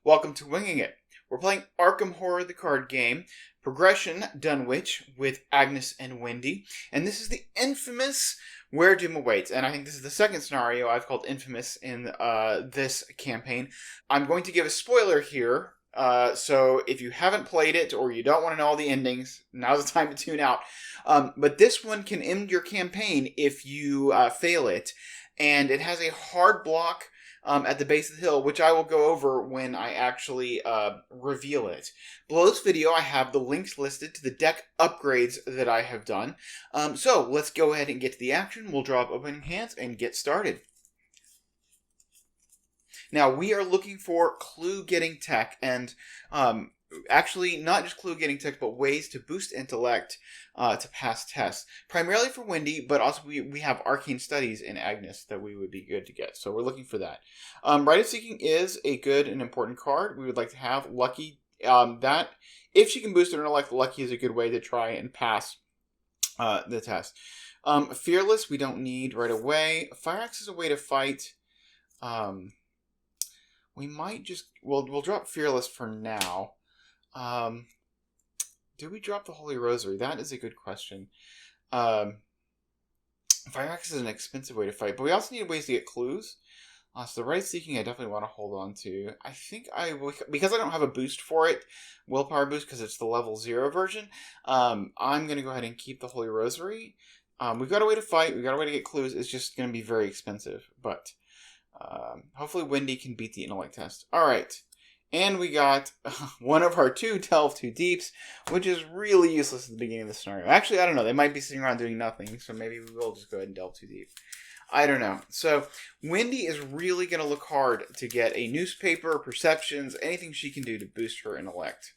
Welcome to Winging It. We're playing Arkham Horror the card game, Progression Dunwich with Agnes and Wendy, and this is the infamous Where Doom Awaits, and I think this is the second scenario I've called infamous in this campaign. I'm going to give a spoiler here, so if you haven't played it or you don't want to know all the endings, now's the time to tune out. But this one can end your campaign if you fail it, and it has a hard block at the base of the hill, which I will go over when I actually reveal it. Below this video, I have the links listed to the deck upgrades that I have done. So let's go ahead and get to the action. We'll draw up opening hands and get started. Now, we are looking for clue-getting tech, and actually not just clue-getting tech, but ways to boost intellect to pass tests. Primarily for Wendy, but also we have arcane studies in Agnes that we would be good to get. So we're looking for that. Rite of Seeking is a good and important card. We would like to have Lucky. That if she can boost her intellect, Lucky is a good way to try and pass the test. Fearless, we don't need right away. Fire Axe is a way to fight. We might just we'll drop Fearless for now. Do we drop the Holy Rosary? That is a good question. Fire Axe is an expensive way to fight, but we also need ways to get clues. So the Rite of Seeking I definitely want to hold on to. I think I will, because I don't have a boost for it, willpower boost, because it's the level 0 version, I'm going to go ahead and keep the Holy Rosary. We've got a way to fight, we've got a way to get clues, it's just going to be very expensive, but hopefully Wendy can beat the intellect test. Alright, and we got one of our two Delve Too Deeps, which is really useless at the beginning of the scenario. Actually, I don't know, they might be sitting around doing nothing, so maybe we will just go ahead and Delve Too Deep. I don't know. So, Wendy is really going to look hard to get a newspaper, perceptions, anything she can do to boost her intellect.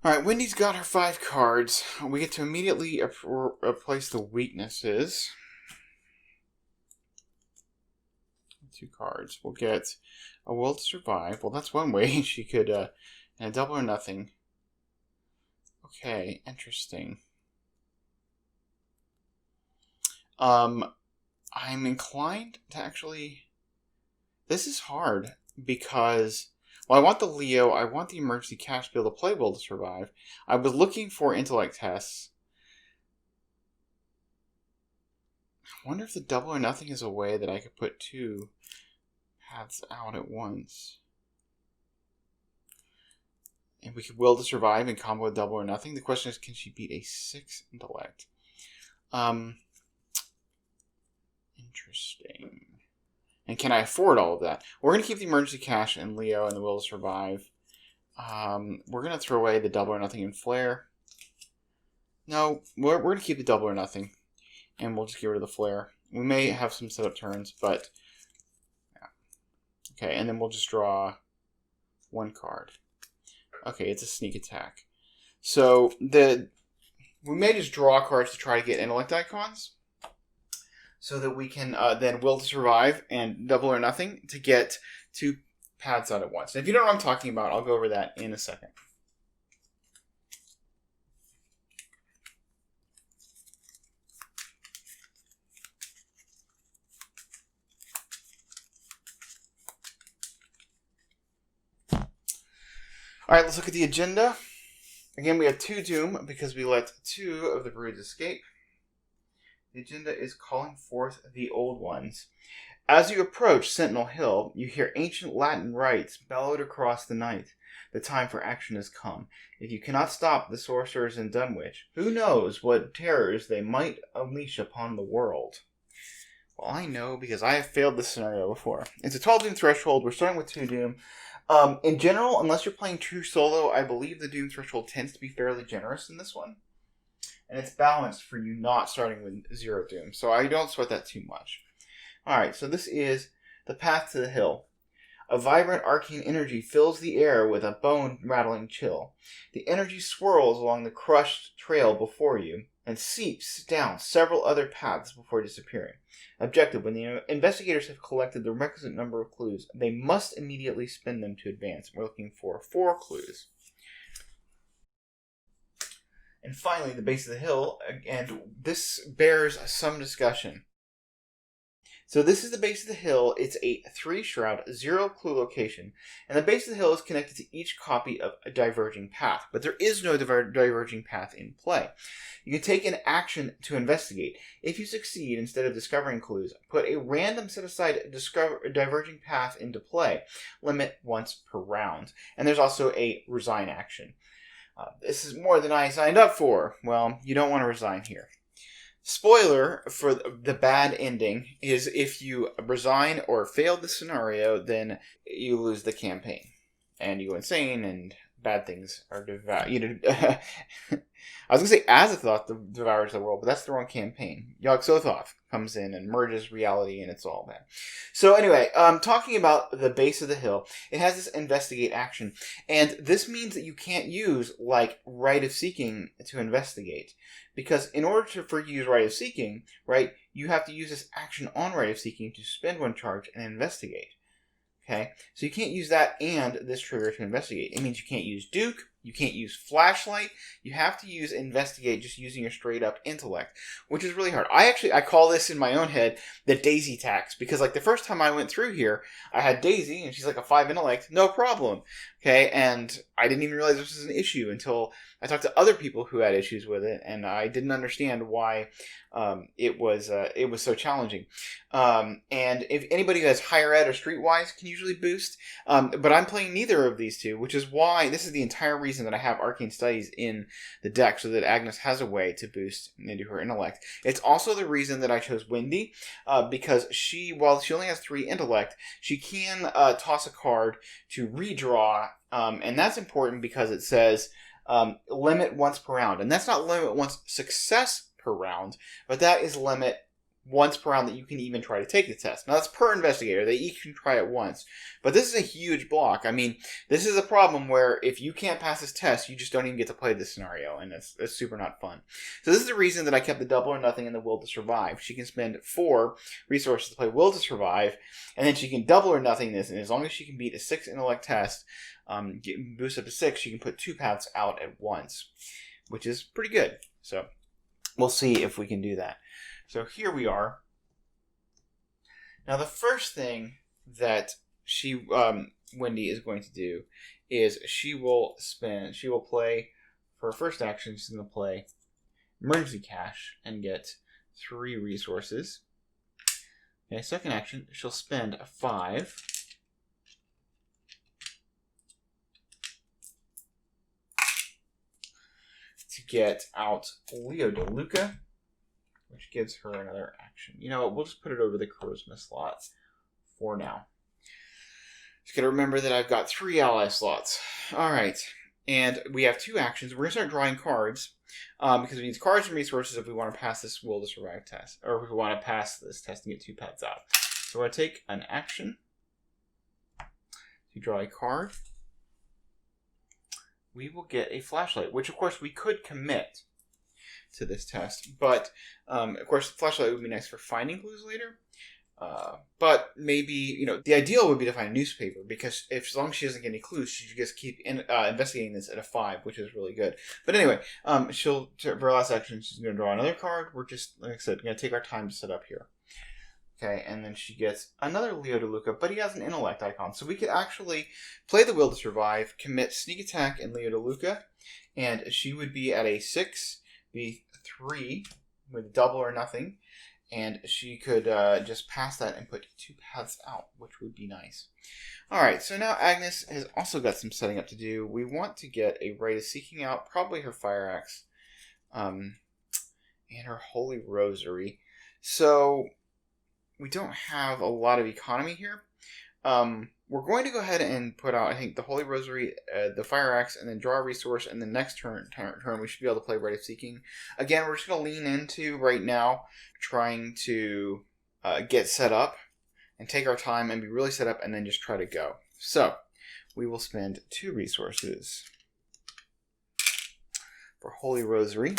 Alright, Wendy's got her 5 cards. We get to immediately replace the weaknesses. 2 cards. We'll get a Will to Survive. Well, that's one way she could, and a Double or Nothing. Okay, interesting. I'm inclined to actually... This is hard, because... Well, I want the Leo, I want the Emergency Cash to be able to play Will to Survive. I was looking for intellect tests. I wonder if the Double or Nothing is a way that I could put 2 paths out at once. And we could Will to Survive and combo with Double or Nothing. The question is, can she beat a 6 intellect? Interesting. And can I afford all of that? We're going to keep the Emergency Cash and Leo and the Will to Survive. We're going to throw away the Double or Nothing and Flare. No, we're going to keep the Double or Nothing. And we'll just get rid of the Flare. We may have some setup turns, but... Yeah. Okay, and then we'll just draw 1 card. Okay, it's a sneak attack. So, we may just draw cards to try to get intellect icons, so that we can then Will to Survive and Double or Nothing to get 2 paths out at once. And if you don't know what I'm talking about, I'll go over that in a second. Alright, let's look at the agenda. Again, we have 2 Doom because we let 2 of the Broods escape. The agenda is calling forth the Old Ones. As you approach Sentinel Hill, you hear ancient Latin rites bellowed across the night. The time for action has come. If you cannot stop the sorcerers in Dunwich, who knows what terrors they might unleash upon the world? Well, I know because I have failed this scenario before. It's a 12 Doom threshold. We're starting with 2 Doom. In general, unless you're playing true solo, I believe the Doom threshold tends to be fairly generous in this one. And it's balanced for you not starting with 0 Doom. So I don't sweat that too much. Alright, so this is the path to the hill. A vibrant arcane energy fills the air with a bone-rattling chill. The energy swirls along the crushed trail before you and seeps down several other paths before disappearing. Objective: when the investigators have collected the requisite number of clues, they must immediately spin them to advance. We're looking for 4 clues. And finally, the base of the hill, and this bears some discussion. So this is the base of the hill. It's a 3-shroud, 0-clue location. And the base of the hill is connected to each copy of a diverging path. But there is no diverging path in play. You can take an action to investigate. If you succeed, instead of discovering clues, put a random set-aside diverging path into play. Limit once per round. And there's also a resign action. This is more than I signed up for. Well, you don't want to resign here. Spoiler for the bad ending is if you resign or fail the scenario, then you lose the campaign. And you go insane and bad things are devoured. I was going to say Azathoth devours the world, but that's the wrong campaign. Yog-Sothoth comes in and merges reality, and it's all bad. So anyway, talking about the base of the hill, it has this investigate action. And this means that you can't use, like, Right of Seeking to investigate. Because in order for you to use Right of Seeking, right, you have to use this action on Right of Seeking to spend 1 charge and investigate. Okay, so you can't use that and this trigger to investigate. It means you can't use Duke, you can't use Flashlight, you have to use Investigate just using your straight up intellect, which is really hard. I call this in my own head the Daisy tax, because like the first time I went through here, I had Daisy and she's like a 5 intellect, no problem. Okay, and I didn't even realize this was an issue until I talked to other people who had issues with it, and I didn't understand why it was so challenging. And if anybody who has higher ed or streetwise can usually boost, but I'm playing neither of these two, which is why this is the entire reason that I have Arcane Studies in the deck, so that Agnes has a way to boost into her intellect. It's also the reason that I chose Wendy, because while she only has 3 intellect, she can toss a card to redraw. And that's important because it says limit once per round. And that's not limit once success per round, but that is limit once per round that you can even try to take the test. Now that's per investigator. They each can try it once. But this is a huge block. I mean, this is a problem where if you can't pass this test, you just don't even get to play this scenario. And it's super not fun. So this is the reason that I kept the double or nothing and the will to survive. She can spend 4 resources to play will to survive. And then she can double or nothing this. And as long as she can beat a 6 intellect test, boost up to 6, she can put 2 paths out at once, which is pretty good. So we'll see if we can do that. So here we are. Now the first thing that Wendy is going to do is she will play, for her first action, she's going to play Emergency Cash and get 3 resources. Okay, second action, she'll spend 5. To get out Leo DeLuca, which gives her another action. You know what? We'll just put it over the charisma slot for now. Just got to remember that I've got 3 ally slots. All right. And we have 2 actions. We're going to start drawing cards because we need cards and resources if we want to pass this Will to Survive test, or if we want to pass this test and get 2 paths out. So we're going to take an action to draw a card. We will get a Flashlight, which of course we could commit to this test, but of course Flashlight would be nice for finding clues later, but maybe, the ideal would be to find a newspaper, because as long as she doesn't get any clues, she should just keep investigating this at a 5, which is really good. But anyway, for her last action, she's going to draw another card. We're just, like I said, going to take our time to set up here. Okay, and then she gets another Leo DeLuca, but he has an intellect icon. So we could actually play the Will to Survive, commit Sneak Attack and Leo DeLuca, and she would be at a 6, be 3 with double or nothing, and she could just pass that and put 2 paths out, which would be nice. Alright, so now Agnes has also got some setting up to do. We want to get a Right of Seeking out, probably her Fire Axe, and her Holy Rosary. So we don't have a lot of economy here. We're going to go ahead and put out, I think, the Holy Rosary, the Fire Axe, and then draw a resource, and the next turn we should be able to play Right of Seeking. Again, we're just going to lean into, right now, trying to get set up, and take our time, and be really set up, and then just try to go. So, we will spend 2 resources for Holy Rosary,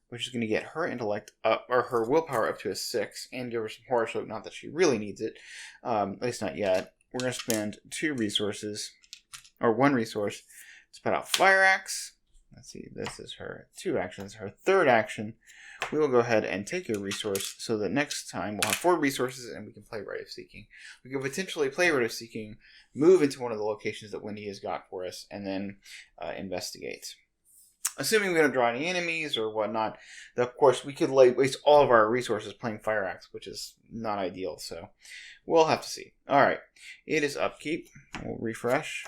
which is going to get her intellect up, or her willpower up to a 6, and give her some horoscope, not that she really needs it, at least not yet. We're going to spend 2 resources, or 1 resource, to put out Fire Axe. Let's see, this is her 2 actions. Her third action we will go ahead and take your resource so that next time we'll have 4 resources and we can play Rite of Seeking. We can potentially play Rite of Seeking, move into one of the locations that Wendy has got for us, and then investigate. Assuming we don't draw any enemies or whatnot, of course we could waste all of our resources playing Fire Axe, which is not ideal, so we'll have to see. Alright, it is upkeep. We'll refresh.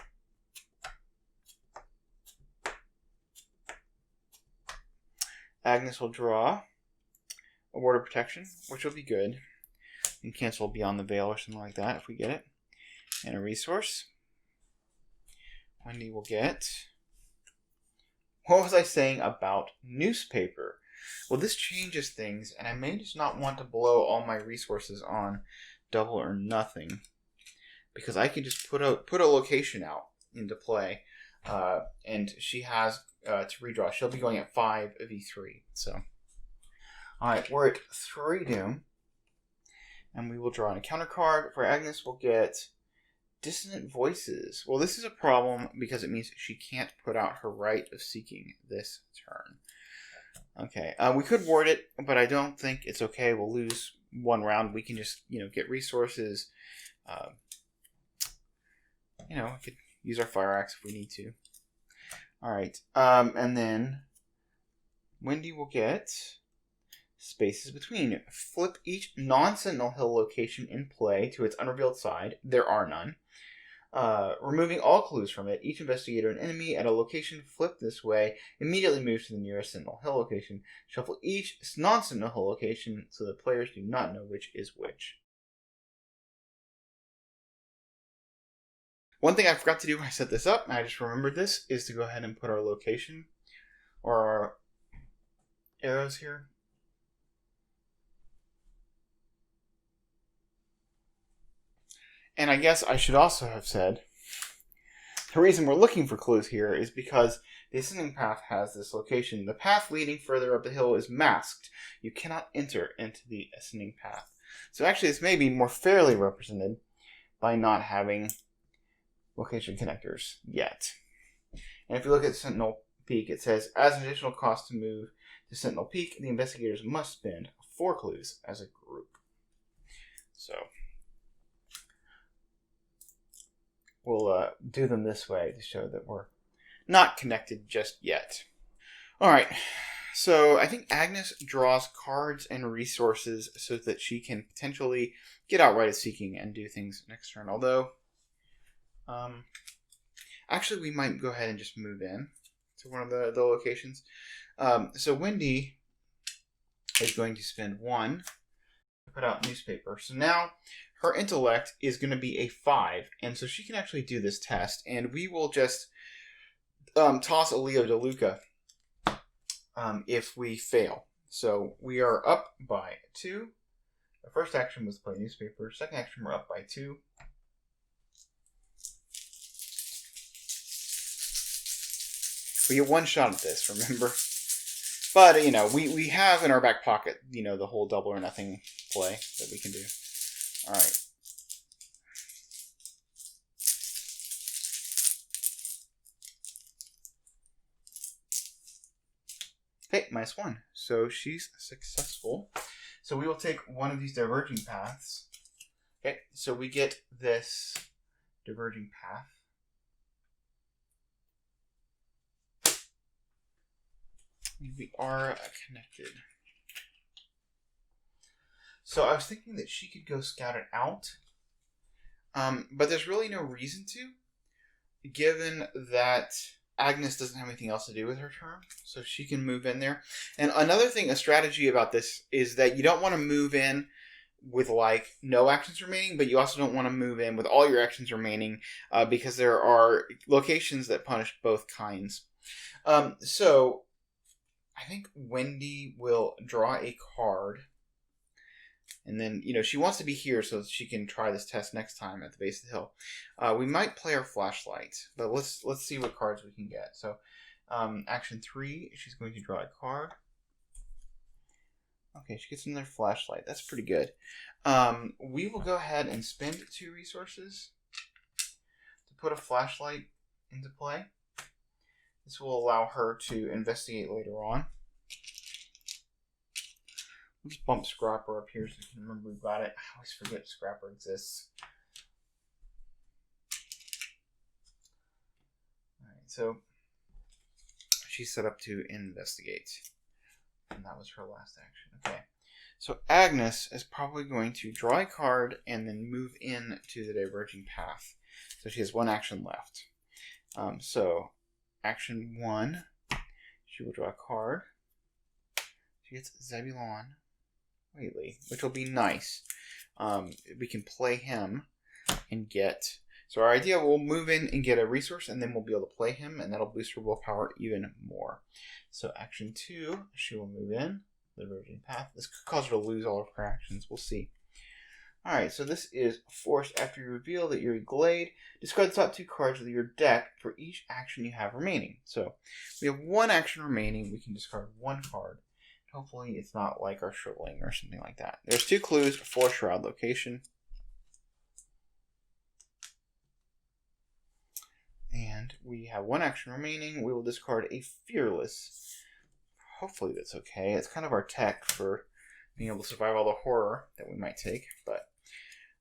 Agnes will draw a Ward of Protection, which will be good. And cancel Beyond the Veil or something like that if we get it. And a resource. Wendy will get... What was I saying about newspaper? Well, this changes things, and I may just not want to blow all my resources on double or nothing. Because I can just put a location out into play. And she has to redraw. She'll be going at 5v3. So, alright, we're at 3 Doom. And we will draw an encounter card. For Agnes, we'll get Dissonant Voices. Well, this is a problem because it means she can't put out her Rite of Seeking this turn. Okay, we could ward it, but I don't think it's okay. We'll lose 1 round. We can just, get resources. We could use our Fire Axe if we need to. Alright, and then Wendy will get Spaces Between. Flip each non-Sentinel Hill location in play to its unrevealed side. There are none. Removing all clues from it. Each investigator and enemy at a location flipped this way immediately moves to the nearest Sentinel Hill location. Shuffle each non-Sentinel Hill location so that players do not know which is which. One thing I forgot to do when I set this up, and I just remembered this, is to go ahead and put our location or our arrows here. And I guess I should also have said, the reason we're looking for clues here is because the ascending path has this location. The path leading further up the hill is masked. You cannot enter into the ascending path. So actually this may be more fairly represented by not having location connectors yet. And if you look at Sentinel Peak, it says, as an additional cost to move to Sentinel Peak, the investigators must spend 4 clues as a group. So we'll do them this way to show that we're not connected just yet. Alright, so I think Agnes draws cards and resources so that she can potentially get out Rite of Seeking and do things next turn. Although, actually we might go ahead and just move in to one of the locations. So Wendy is going to spend 1 to put out newspaper. So now her intellect is going to be a 5, and so she can actually do this test, and we will just toss a Leo DeLuca if we fail. So we are up by 2. The first action was to play newspaper. Second action, we're up by 2. We get 1 shot at this, remember? But, we have in our back pocket, the whole double or nothing play that we can do. Alright. Okay, -1. So she's successful. So we will take one of these diverging paths. Okay, so we get this diverging path. We are connected. So I was thinking that she could go scout it out. But there's really no reason to, given that Agnes doesn't have anything else to do with her turn. So she can move in there. And another thing, a strategy about this, is that you don't want to move in with no actions remaining, but you also don't want to move in with all your actions remaining, because there are locations that punish both kinds. So I think Wendy will draw a card, and then, she wants to be here so that she can try this test next time at the base of the hill. We might play our flashlight, but let's see what cards we can get. So, action 3, she's going to draw a card. Okay, she gets another flashlight. That's pretty good. We will go ahead and spend 2 resources to put a flashlight into play. This will allow her to investigate later on. We'll just bump Scrapper up here so you can remember we've got it. I always forget Scrapper exists. Alright, so she's set up to investigate. And that was her last action. Okay. So Agnes is probably going to draw a card and then move in to the diverging path. So she has one action left. So action 1, she will draw a card. She gets Zebulon Whately, which will be nice. We can play him and get... So our idea, we'll move in and get a resource, and then we'll be able to play him, and that'll boost her willpower even more. So action 2, she will move in the diverging path. This could cause her to lose all of her actions. We'll see. Alright, so this is forced. After you reveal that you're a Glade, discard the top 2 cards of your deck for each action you have remaining. So we have 1 action remaining. We can discard 1 card. Hopefully it's not like our Shriveling or something like that. There's 2 clues for Shroud location. And we have 1 action remaining. We will discard a Fearless. Hopefully that's okay. It's kind of our tech for being able to survive all the horror that we might take. But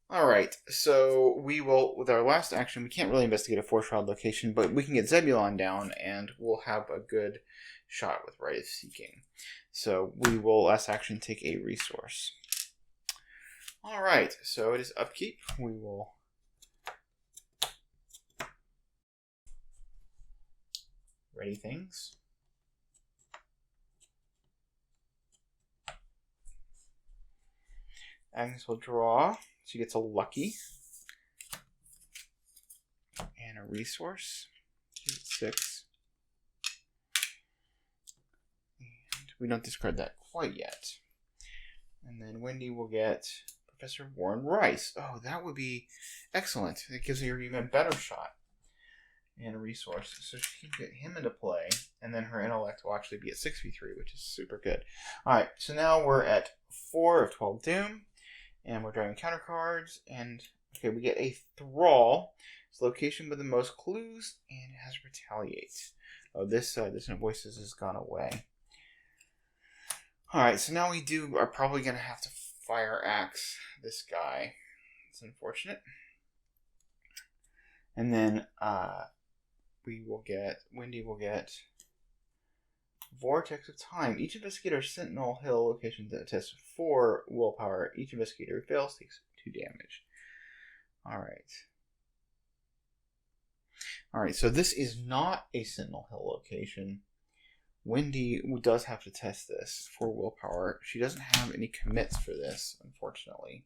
alright, so we will, with our last action, we can't really investigate a 4-Shroud location, but we can get Zebulon down and we'll have a good shot with Rite of Seeking. So we will, last action, take a resource. Alright, so it is upkeep. We will ready things. Agnes will draw. She gets a lucky. And a resource. She gets 6. And we don't discard that quite yet. And then Wendy will get Professor Warren Rice. Oh, that would be excellent. It gives her an even better shot. And a resource. So she can get him into play. And then her intellect will actually be at 6v3, which is super good. Alright, so now we're at 4 of 12 Doom. And we're drawing counter cards. And, okay, we get a Thrall. It's location with the most clues. And it has Retaliate. Oh, this Dissonant Voices has gone away. Alright, so now we are probably going to have to Fire Axe this guy. It's unfortunate. And then, Wendy will get Vortex of Time. Each investigator Sentinel Hill location that tests 4 willpower. Each investigator who fails takes 2 damage. Alright, so this is not a Sentinel Hill location. Wendy does have to test this for willpower. She doesn't have any commits for this, unfortunately.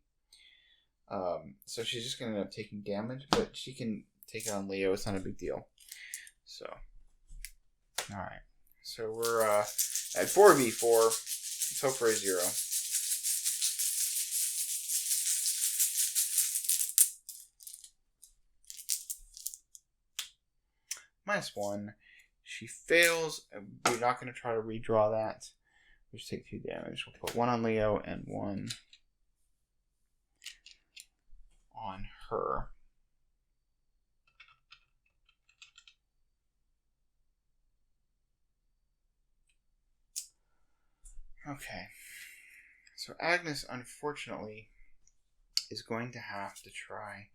So she's just going to end up taking damage, but she can take it on Leo. It's not a big deal. So, alright. So we're at 4v4. Let's hope for a 0. -1. She fails. We're not going to try to redraw that. We just take 2 damage. We'll put 1 on Leo and 1 on her. Okay, so Agnes, unfortunately, is going to have to try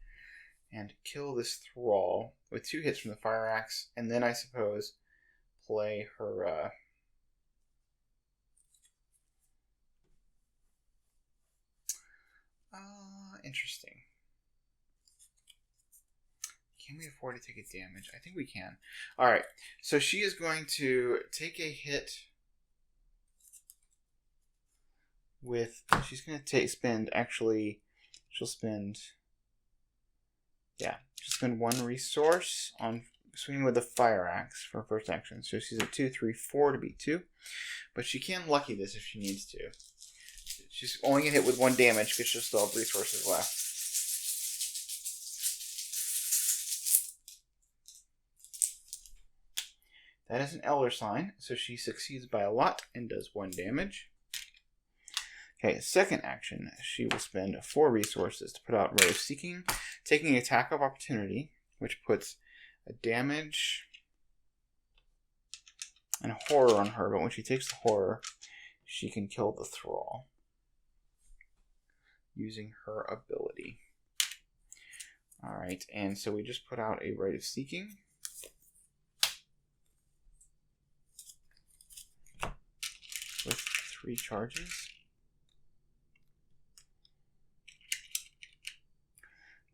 and kill this Thrall with 2 hits from the Fire Axe, and then I suppose play her, interesting. Can we afford to take a damage? I think we can. Alright, so she is going to take a hit with, she's going to spend 1 resource on swinging with the Fire Axe for first action. So she's at 2, 3, 4 to beat 2. But she can lucky this if she needs to. She's only going to hit with 1 damage because she'll still have resources left. That is an Elder Sign, so she succeeds by a lot and does 1 damage. Okay, second action, she will spend 4 resources to put out Ray of Seeking, taking Attack of Opportunity, which puts a damage and a horror on her, but when she takes the horror, she can kill the Thrall. using her ability. All right, and so we just put out a Rite of Seeking. With 3 charges.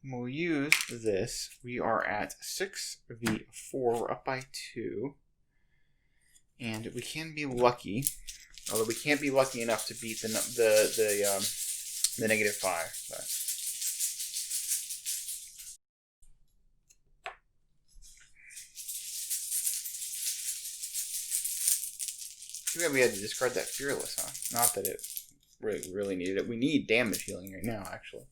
We'll use this. We are at 6v4. We're up by 2. And we can be lucky. Although we can't be lucky enough to beat the -5. But. Too bad we had to discard that Fearless, huh? Not that it really needed it. We need damage healing right now, actually.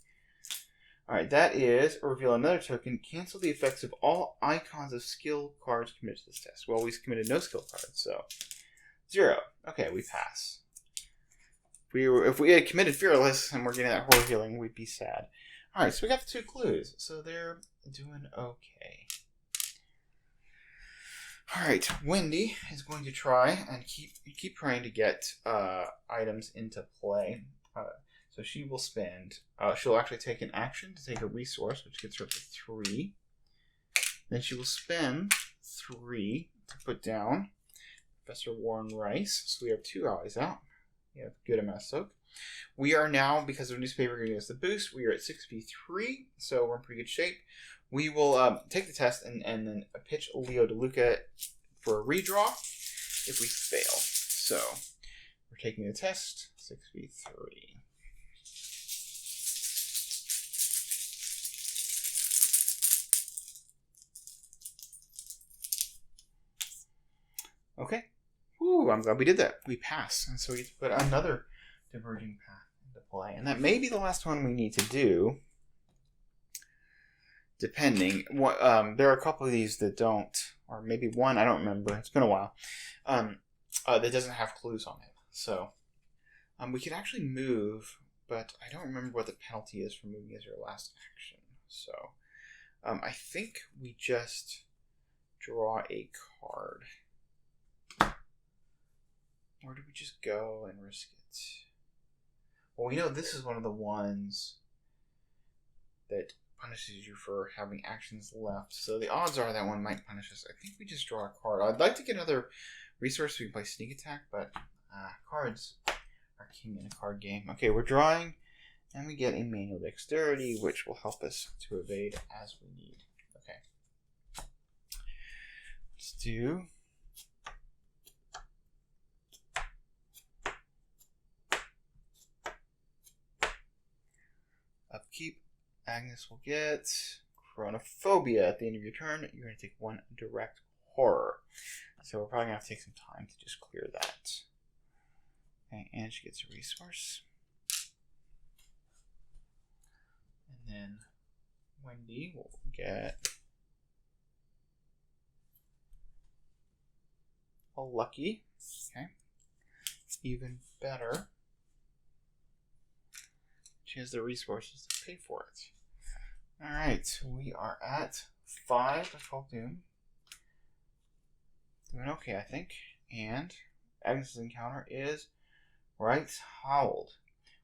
Alright, that is reveal another token. Cancel the effects of all icons of skill cards committed to this test. Well, we committed no skill cards, so 0. Okay, we pass. If we had committed Fearless and we're getting that horror healing, we'd be sad. Alright, so we got the 2 clues. So they're doing okay. Alright, Wendy is going to try and keep trying to get items into play. So she will spend, she'll actually take an action to take a resource, which gets her up to 3. Then she will spend 3 to put down Professor Warren Rice. So we have 2 allies out. We have a good amount of soak. We are now, because of newspaper giving us the boost, we are at 6v3, so we're in pretty good shape. We will take the test and then pitch Leo DeLuca for a redraw if we fail. So we're taking the test, 6v3. Okay. Ooh, I'm glad we did that. We pass. And so we get to put another diverging path into play. And that may be the last one we need to do. Depending. There are a couple of these that don't. Or maybe one, I don't remember. It's been a while. That doesn't have clues on it. So we could actually move, but I don't remember what the penalty is for moving as your last action. So I think we just draw a card. Or do we just go and risk it? Well, we know this is one of the ones that punishes you for having actions left. So the odds are that one might punish us. I think we just draw a card. I'd like to get another resource so we can play Sneak Attack, but cards are king in a card game. Okay, we're drawing, and we get a Manual Dexterity, which will help us to evade as we need. Okay. Let's do... Upkeep. Agnes will get Chronophobia. At the end of your turn, you're going to take 1 direct horror. So we're probably going to have to take some time to just clear that. Okay, and she gets a resource. And then Wendy will get a lucky. Okay. Even better. She has the resources to pay for it. Alright, we are at 5 of Cult Doom. Doing okay, I think. And Agnes' encounter is Wright's Howled.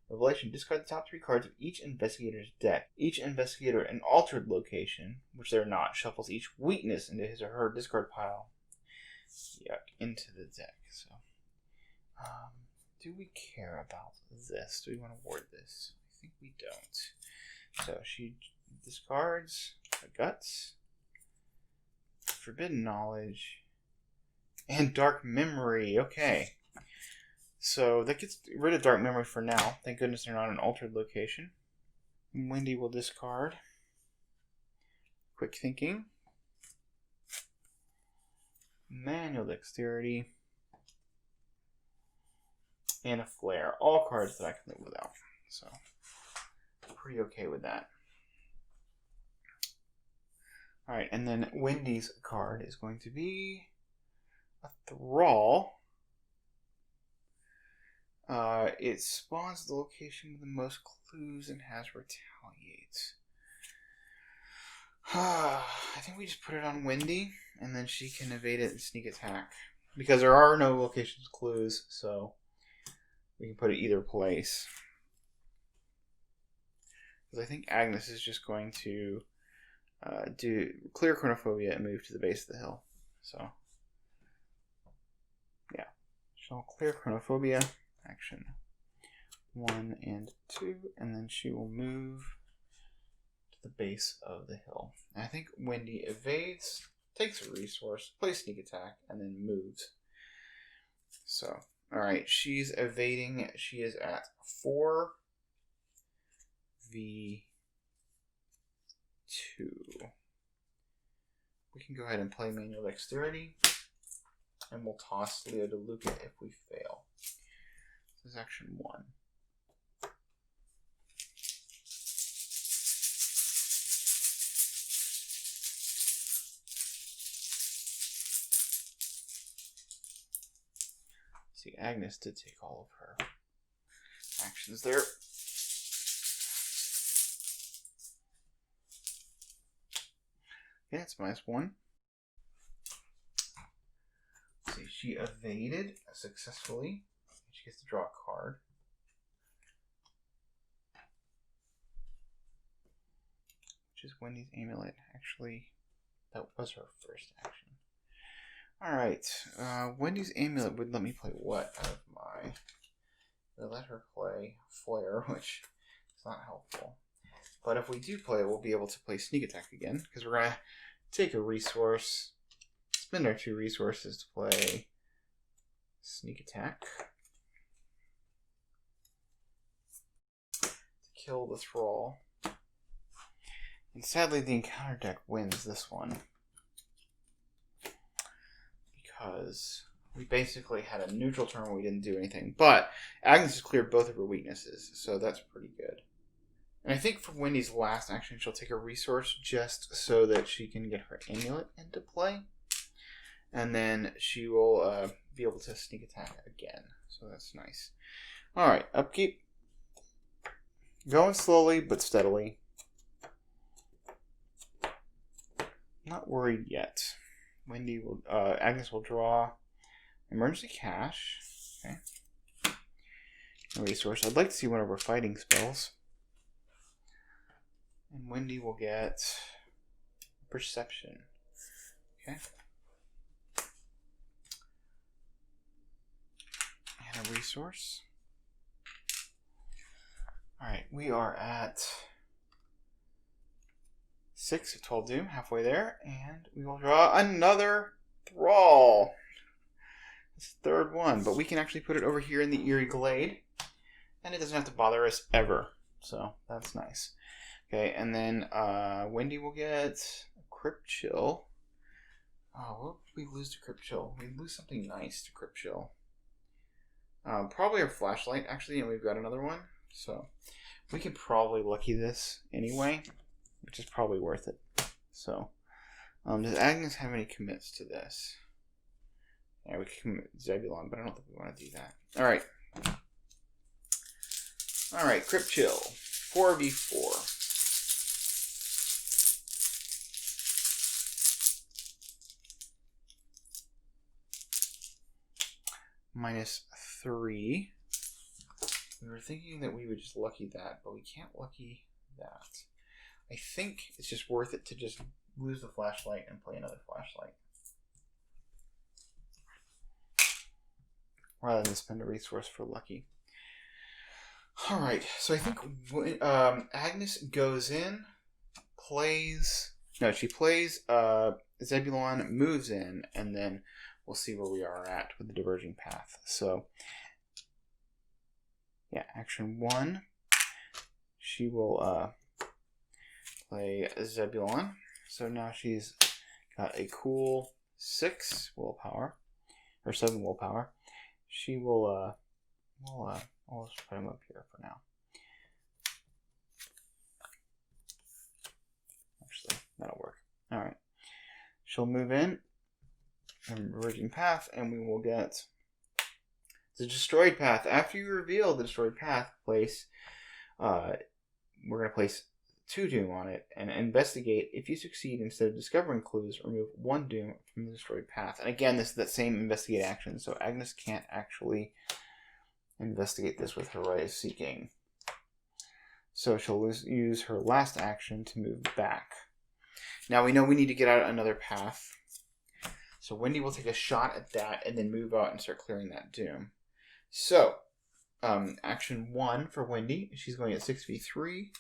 Revelation, discard the top 3 cards of each investigator's deck. Each investigator at an altered location, which they're not, shuffles each weakness into his or her discard pile. Yuck, into the deck. So, do we care about this? Do we want to ward this? I think we don't. So she discards the Guts, Forbidden Knowledge, and Dark Memory. Okay. So that gets rid of Dark Memory for now. Thank goodness they're not an altered location. Wendy will discard Quick Thinking, Manual Dexterity, and a Flare. All cards that I can live without. So, pretty okay with that. Alright, and then Wendy's card is going to be a Thrall. It spawns the location with the most clues and has Retaliate. I think we just put it on Wendy, and then she can evade it and Sneak Attack. Because there are no locations clues, so we can put it either place. Because I think Agnes is just going to do clear Chronophobia and move to the base of the hill. So, yeah. She'll clear Chronophobia. Action 1 and 2. And then she will move to the base of the hill. And I think Wendy evades, takes a resource, plays sneak attack, and then moves. So, alright. She's evading. She is at 4 v 2. We can go ahead and play manual dexterity, and we'll toss Leo to Luca if we fail. This is action 1. See, Agnes did take all of her actions there. Yeah, it's -1. Let's see, she evaded successfully. She gets to draw a card. Which is Wendy's amulet. Actually, that was her first action. Alright, Wendy's amulet would let me play what out of my... They let her play Flare, which is not helpful. But if we do play it, we'll be able to play Sneak Attack again, because we're going to take a resource, spend our 2 resources to play Sneak Attack. To kill the Thrall. And sadly, the encounter deck wins this one. Because we basically had a neutral turn where we didn't do anything. But Agnes has cleared both of her weaknesses, so that's pretty good. And I think for Wendy's last action, she'll take a resource just so that she can get her amulet into play. And then she will be able to sneak attack again. So that's nice. Alright, upkeep. Going slowly but steadily. Not worried yet. Agnes will draw emergency cash. Okay. A resource. I'd like to see one of her fighting spells. And Wendy will get perception. Okay. And a resource. Alright, we are at 6 of 12 doom, halfway there, and we will draw another Thrall. It's the third one, but we can actually put it over here in the Eerie Glade, and it doesn't have to bother us ever, so that's nice. Okay, and then Wendy will get a Crypt Chill. Oh, what did we lose to Crypt Chill? We lose something nice to Crypt Chill. Probably our flashlight, actually, and we've got another one, so we could probably lucky this anyway, which is probably worth it. So, does Agnes have any commits to this? Yeah, we can commit Zebulon, but I don't think we want to do that. Alright. Alright, Crypt Chill. 4v4. -3. We were thinking that we would just lucky that, but we can't lucky that. I think it's just worth it to just lose the flashlight and play another flashlight. Rather than spend a resource for lucky. Alright, so I think Agnes goes in, plays... No, she plays Zebulon, moves in, and then we'll see where we are at with the diverging path. So, yeah, action 1. She will play Zebulon. So now she's got a cool 6 willpower, or 7 willpower. She will, I'll just put him up here for now. Actually, that'll work. Alright. She'll move in, Diverging Path, and we will get the Destroyed Path. After you reveal the Destroyed Path, we're going to place 2 Doom on it and investigate. If you succeed, instead of discovering clues, remove 1 Doom from the Destroyed Path. And again, this is that same investigate action, so Agnes can't actually investigate this with her Ray of Seeking. So she'll use her last action to move back. Now we know we need to get out another path. So Wendy will take a shot at that and then move out and start clearing that doom. So, action 1 for Wendy. She's going at 6v3.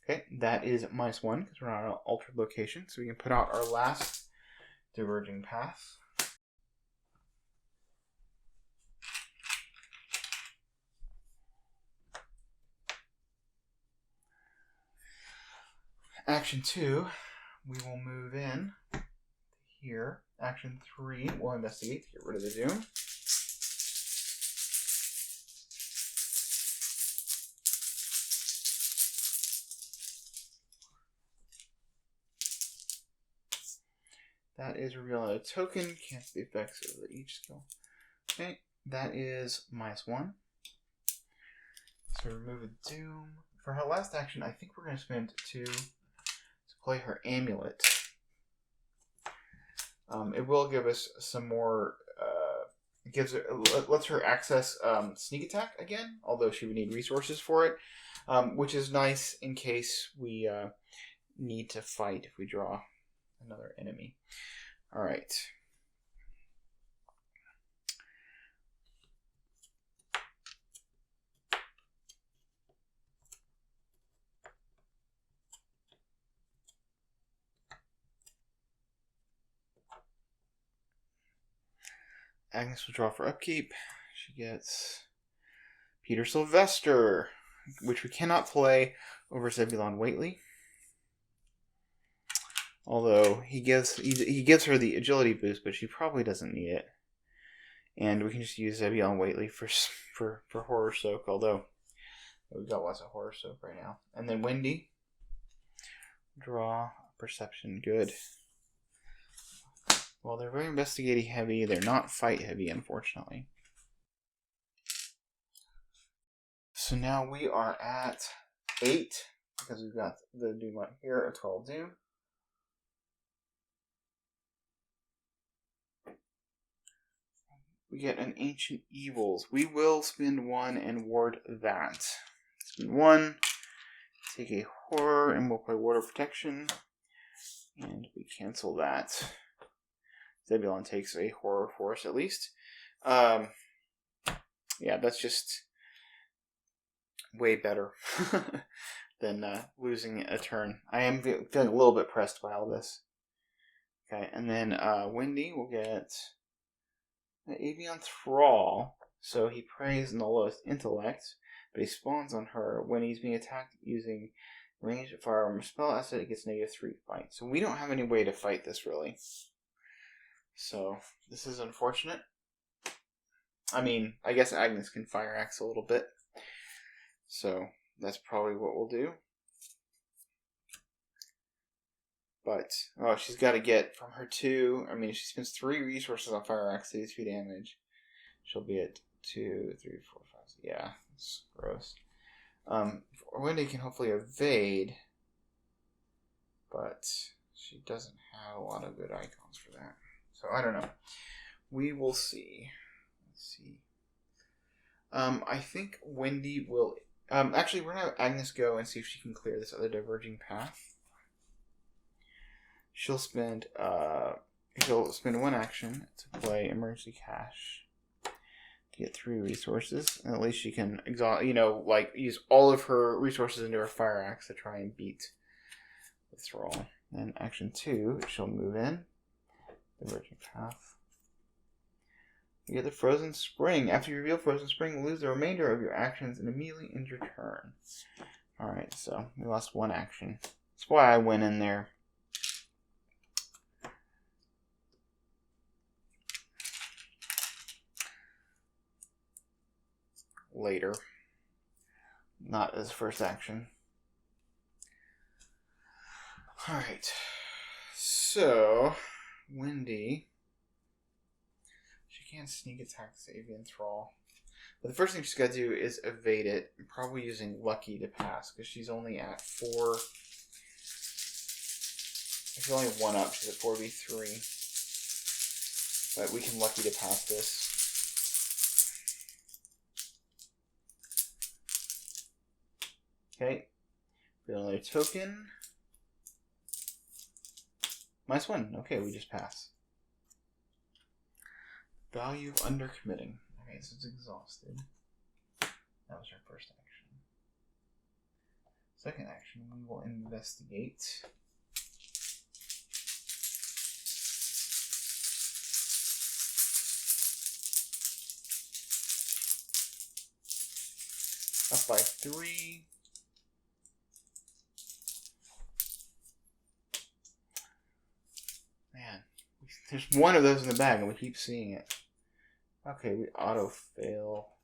Okay, that is -1 because we're not on an altered location. So we can put out our last diverging path. Action 2, we will move in here. Action 3, we'll investigate to get rid of the doom. That is reveal a token, cancel the effects of each skill. Okay, that is -1. So remove a doom. For her last action, I think we're going to spend 2 to play her amulet. It will give us some more. Lets her access sneak attack again, although she would need resources for it, which is nice in case we need to fight if we draw another enemy. All right. Agnes will draw for upkeep. She gets Peter Sylvester, which we cannot play over Zebulon Whately. Although he gives her the agility boost, but she probably doesn't need it. And we can just use Zebulon Whately for Horror Soak, although we've got lots of Horror Soak right now. And then Wendy, draw Perception, good. Well, they're very investigating heavy. They're not fight heavy, unfortunately. So now we are at 8, because we've got the doom right here, a 12 doom. We get an Ancient Evils. We will spend 1 and ward that. Spend 1, take a horror, and we'll play Ward of Protection. And we cancel that. Zebulon takes a horror for us, at least. Yeah, that's just way better than losing a turn. I am feeling a little bit pressed by all this. Okay, and then Wendy will get an Avian Thrall. So he preys in the lowest intellect, but he spawns on her when he's being attacked using ranged firearm spell asset. It gets -3 fight. So we don't have any way to fight this, really. So this is unfortunate. I mean, I guess Agnes can fire axe a little bit. So that's probably what we'll do. But, oh, she's got to get from her 2. I mean, if she spends 3 resources on fire axe to do 2 damage, she'll be at 2, 3, 4, 5. Yeah, it's gross. Wendy can hopefully evade, but she doesn't have a lot of good icons for that. So I don't know. We will see. Let's see. I think Wendy will. Actually, we're gonna have Agnes go and see if she can clear this other diverging path. She'll spend 1 action to play Emergency Cash to get 3 resources, and at least she can use all of her resources into her fire axe to try and beat the thrall. Then action 2, she'll move in. Diverging path. You get the Frozen Spring. After you reveal Frozen Spring, lose the remainder of your actions and immediately end your turn. Alright, so we lost 1 action. That's why I went in there. Later. Not as first action. Alright. So Wendy, she can sneak attack this Avian Thrall. But the first thing she's got to do is evade it, probably using Lucky to pass, because she's only at 4 She's only 1 up. She's at 4v3. But we can lucky to pass this. Okay. Build another token. -1. Okay, we just pass. Value of undercommitting. Okay, so it's exhausted. That was our first action. Second action, we will investigate. Up by 3. Man, there's one of those in the bag and we keep seeing it. Okay, we auto fail.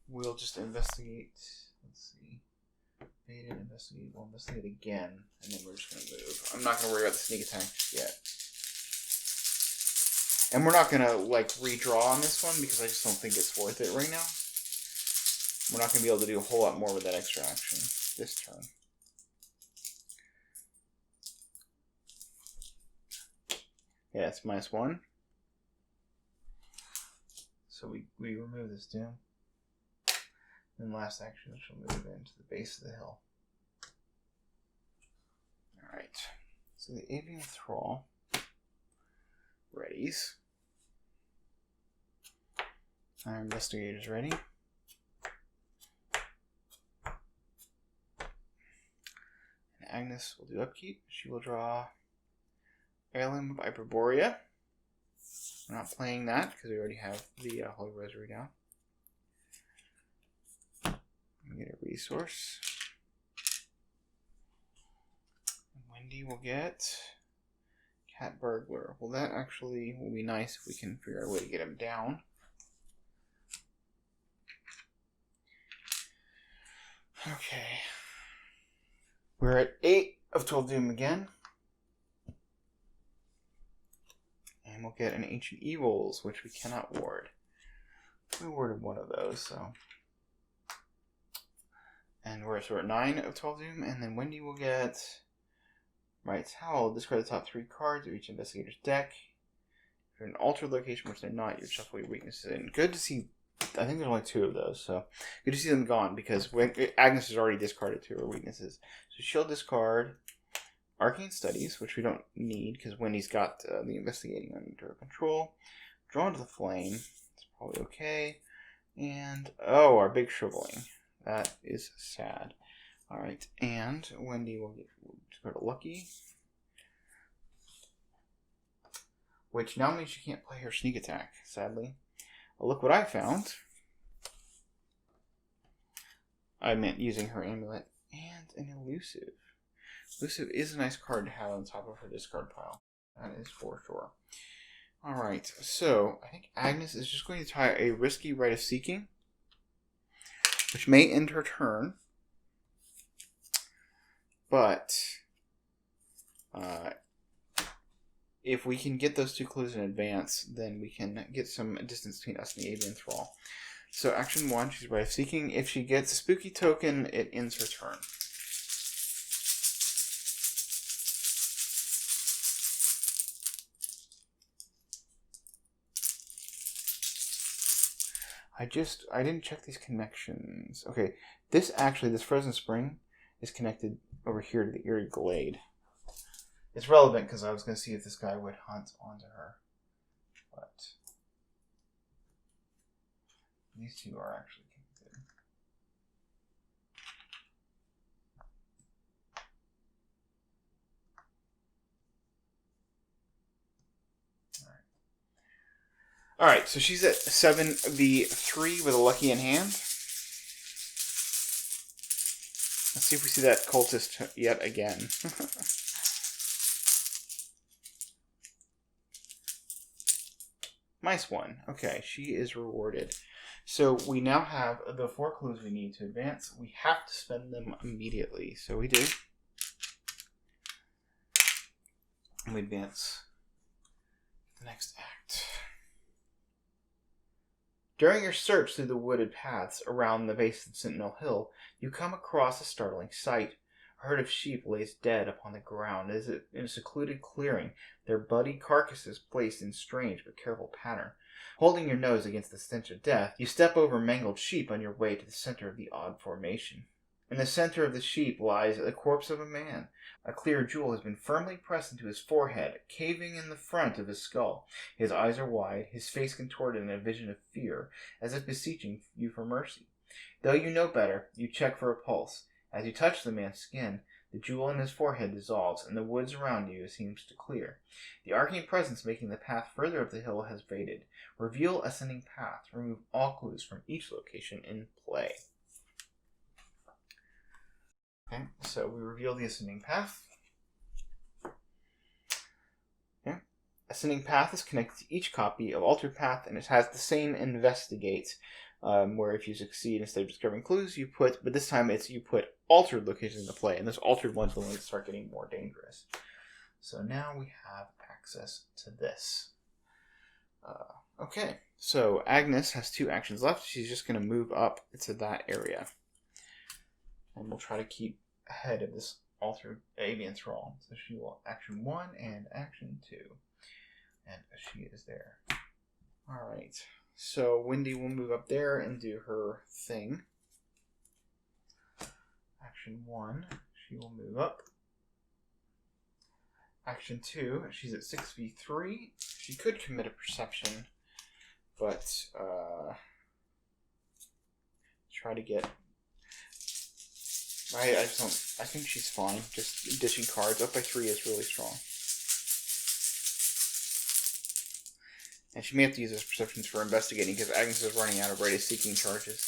We'll just investigate. Let's see. Beta, investigate. We'll investigate again, and then we're just going to move. I'm not going to worry about the sneak attack yet. And we're not going to, like, redraw on this one because I just don't think it's worth it right now. We're not going to be able to do a whole lot more with that extra action this turn. Yeah, it's -1. So we remove this doom. And last action, she'll move into the base of the hill. Alright. So the avian thrall readies. Our investigator's ready. And Agnes will do upkeep. She will draw Heirloom of Hyperborea. We're not playing that because we already have the Holy Rosary down. We get a resource. And Wendy will get Cat Burglar. Well, that actually will be nice if we can figure out a way to get him down. Okay. We're at 8 of 12 Doom again. And we'll get an Ancient Evils, which we cannot ward. We warded one of those, so. And we're at 9 of 12 Doom, and then Wendy will get Right's Howl. Discard the top 3 cards of each investigator's deck. If you're in an altered location, which they're not, you shuffle your weaknesses in. Good to see. I think there's only 2 of those, so good to see them gone because Agnes has already discarded 2 of her weaknesses. So she'll discard Arcane Studies, which we don't need because Wendy's got the investigating under her control. Drawn to the Flame. It's probably okay. And, oh, our big shriveling. That is sad. Alright, and Wendy will go to Lucky. Which now means she can't play her sneak attack, sadly. Well, look what I found. I meant using her amulet. And an Elusive. Elusive is a nice card to have on top of her discard pile. That is for sure. Alright, so I think Agnes is just going to tie a risky Rite of Seeking, which may end her turn. But if we can get those 2 clues in advance, then we can get some distance between us and the avian thrall. So action 1, she's Rite of Seeking. If she gets a spooky token, it ends her turn. I didn't check these connections. Okay, this Frozen Spring is connected over here to the Eerie Glade. It's relevant because I was going to see if this guy would hunt onto her. But these 2 are actually connected. Alright, so she's at 7v3 with a Lucky in hand. Let's see if we see that cultist yet again. -1. Okay, she is rewarded. So we now have the 4 clues we need to advance. We have to spend them immediately. So we do. And we advance the next act. During your search through the wooded paths around the base of Sentinel Hill, you come across a startling sight. A herd of sheep lays dead upon the ground. It is in a secluded clearing, their bloody carcasses placed in strange but careful pattern. Holding your nose against the stench of death, you step over mangled sheep on your way to the center of the odd formation. In the center of the sheep lies the corpse of a man. A clear jewel has been firmly pressed into his forehead, caving in the front of his skull. His eyes are wide, his face contorted in a vision of fear, as if beseeching you for mercy. Though you know better, you check for a pulse. As you touch the man's skin, the jewel in his forehead dissolves, and the woods around you seems to clear. The arcane presence making the path further up the hill has faded. Reveal ascending path. Remove all clues from each location in play. Okay, so we reveal the ascending path. Okay. Ascending path is connected to each copy of altered path, and it has the same investigate, where if you succeed, instead of discovering clues, you put, but this time you put altered locations into play, and those altered ones will only start getting more dangerous. So now we have access to this. Okay, so Agnes has 2 actions left. She's just going to move up to that area. And we'll try to keep ahead of this altered avian thrall. So she will action 1 and action 2. And she is there. Alright, so Wendy will move up there and do her thing. Action 1, she will move up. Action 2, she's at 6v3. She could commit a perception, but try to get... I just don't... I think she's fine. Just dishing cards. Up by 3 is really strong. And she may have to use those perceptions for investigating, because Agnes is running out of radius seeking charges.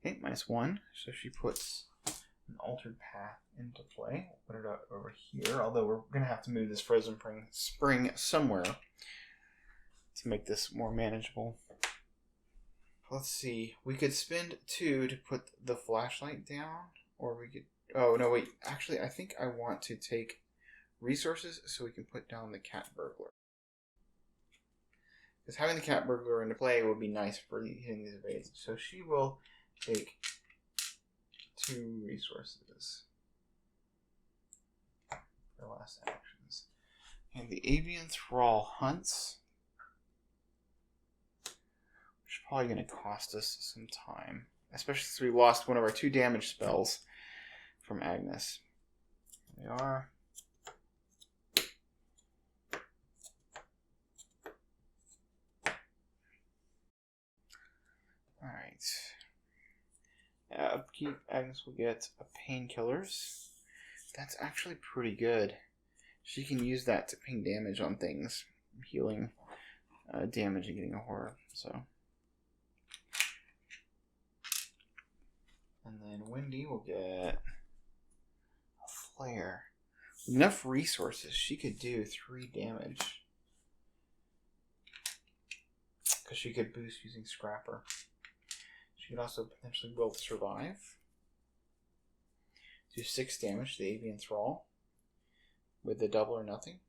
Okay, -1. So she puts an altered path into play. We'll put it over here, although we're going to have to move this frozen spring somewhere to make this more manageable. Let's see. We could spend 2 to put the flashlight down, or we could... Oh, no, wait. Actually, I think I want to take resources so we can put down the cat burglar. Because having the cat burglar into play would be nice for hitting these evades. So she will take 2 resources for last actions. And the avian thrall hunts, which is probably going to cost us some time, especially since we lost one of our 2 damage spells from Agnes. Here they are. Alright. Upkeep, Agnes will get a painkillers. That's actually pretty good. She can use that to ping damage on things, healing damage and getting a horror. So, and then Wendy will get a flare. With enough resources, she could do 3 damage. Because she could boost using Scrapper. She could also potentially will to survive. Do 6 damage to the avian thrall with the double or nothing.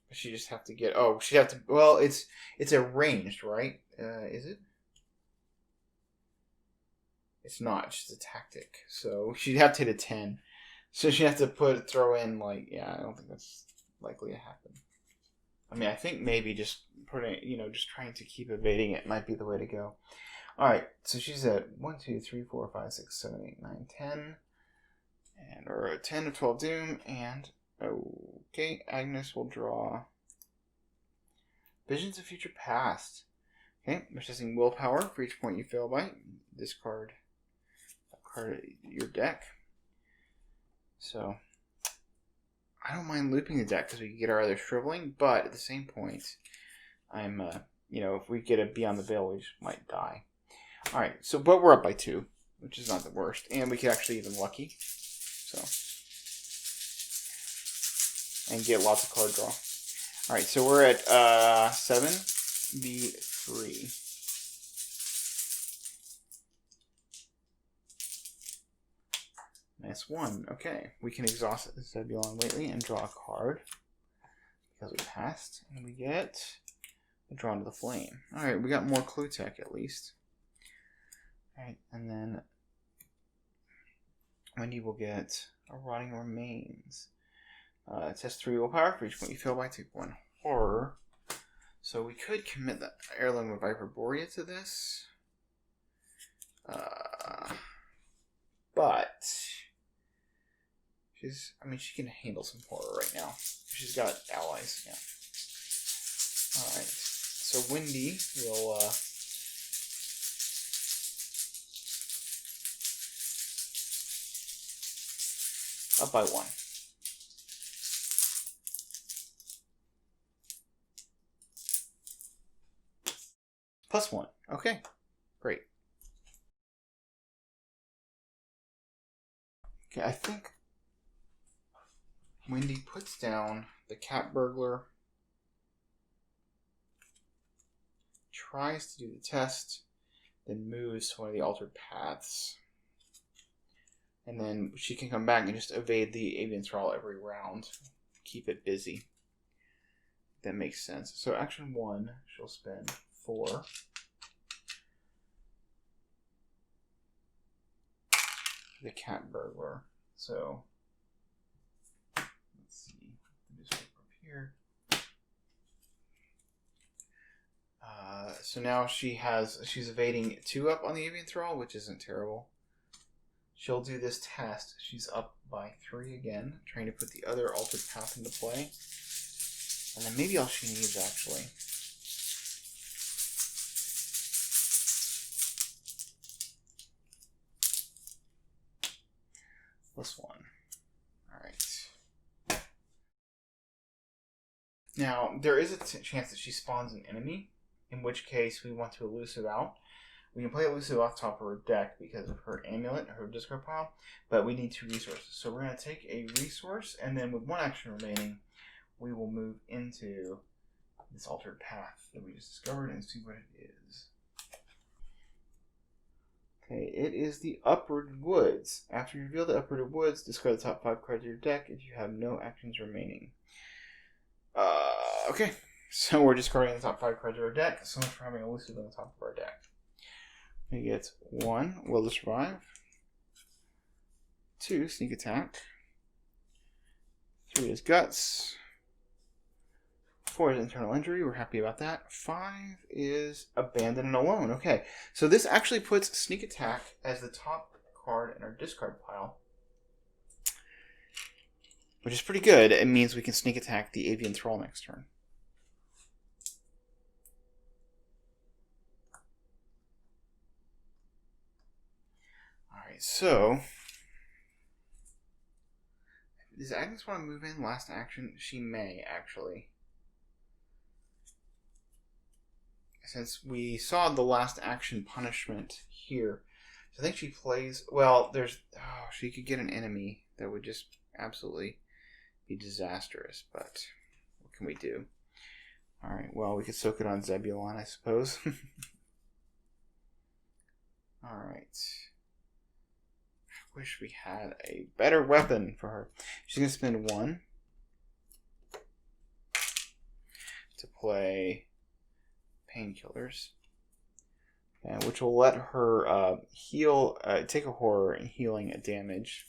But she just have to get... Oh, she'd have to... Well, it's a ranged, right? Is it? It's not. It's just a tactic. So she'd have to hit a 10. So she'd have to throw in, like... Yeah, I don't think that's likely to happen. I mean, I think maybe just putting... just trying to keep evading it might be the way to go. Alright, so she's at 1, 2, 3, 4, 5, 6, 7, 8, 9, 10. Or 10 of 12 doom, and okay, Agnes will draw Visions of Future Past. Okay, assessing willpower for each point you fail by. Discard a card of your deck. So I don't mind looping the deck because we can get our other shriveling, but at the same point, I'm if we get a Beyond the Veil, we just might die. Alright, so but we're up by 2, which is not the worst, and we could actually even lucky. So, and get lots of card draw. Alright, so we're at 7v3. -1. Okay, we can exhaust Zebulon lately and draw a card because we passed, and we get Drawn to the Flame. Alright, we got more clue tech at least. Right, and then Wendy will get a Rotting Remains. It says 3 willpower for each point you fail by. Take 1 horror. So we could commit the Heirloom of Viperborea to this. But she can handle some horror right now. She's got allies, yeah. Alright. So Wendy will up by 1. +1. Okay, great. Okay, I think Wendy puts down the cat burglar, tries to do the test, then moves to one of the altered paths. And then she can come back and just evade the avian thrall every round. Keep it busy. That makes sense. So action 1, she'll spend 4. The cat burglar. So let's see. Just up here. So now she's evading 2 up on the avian thrall, which isn't terrible. She'll do this test. She's up by 3 again, trying to put the other altered path into play. And then maybe all she needs, actually. +1. Alright. Now, there is a chance that she spawns an enemy, in which case we want to elusive out. We can play elusive off the top of her deck because of her amulet, her discard pile, but we need 2 resources. So we're going to take a resource, and then with 1 action remaining, we will move into this altered path that we just discovered and see what it is. Okay, it is the Uprooted Woods. After you reveal the Uprooted Woods, discard the top 5 cards of your deck if you have no actions remaining. Okay, so we're discarding the top 5 cards of our deck. So much for having elusive on the top of our deck. We get 1, Will to Survive. 2, Sneak Attack. 3 is Guts. 4 is Internal Injury. We're happy about that. 5 is Abandon and Alone. Okay, so this actually puts Sneak Attack as the top card in our discard pile, which is pretty good. It means we can Sneak Attack the Avian Thrall next turn. Alright, so does Agnes want to move in last action? She may, actually. Since we saw the last action punishment here. So I think she plays... Well, she could get an enemy that would just absolutely be disastrous. But what can we do? Alright, well, we could soak it on Zebulon, I suppose. Alright. I wish we had a better weapon for her. She's going to spend 1 to play Painkillers, which will let her heal, take a horror and healing damage.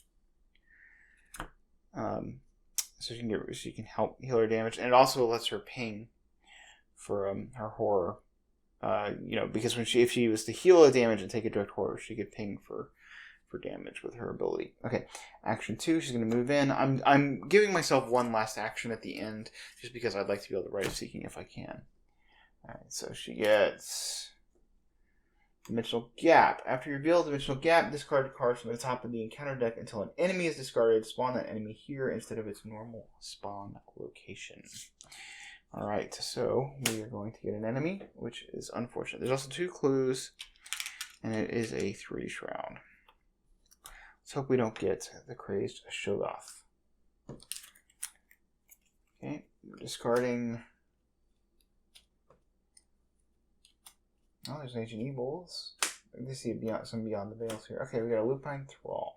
So she can help heal her damage, and it also lets her ping for her horror. Because if she was to heal a damage and take a direct horror, she could ping for damage with her ability. Okay, action 2, she's going to move in. I'm giving myself 1 last action at the end, just because I'd like to be able to Rite of Seeking if I can. Alright, so she gets Dimensional Gap. After you reveal Dimensional Gap, discard cards from the top of the encounter deck until an enemy is discarded. Spawn that enemy here instead of its normal spawn location. Alright, so we are going to get an enemy, which is unfortunate. There's also 2 clues, and it is a 3 shroud. Let's hope we don't get the Crazed Shogoth. Okay, we're discarding... Oh, there's Ancient Evils. I see some Beyond the Veils here. Okay, we got a Lupine Thrall.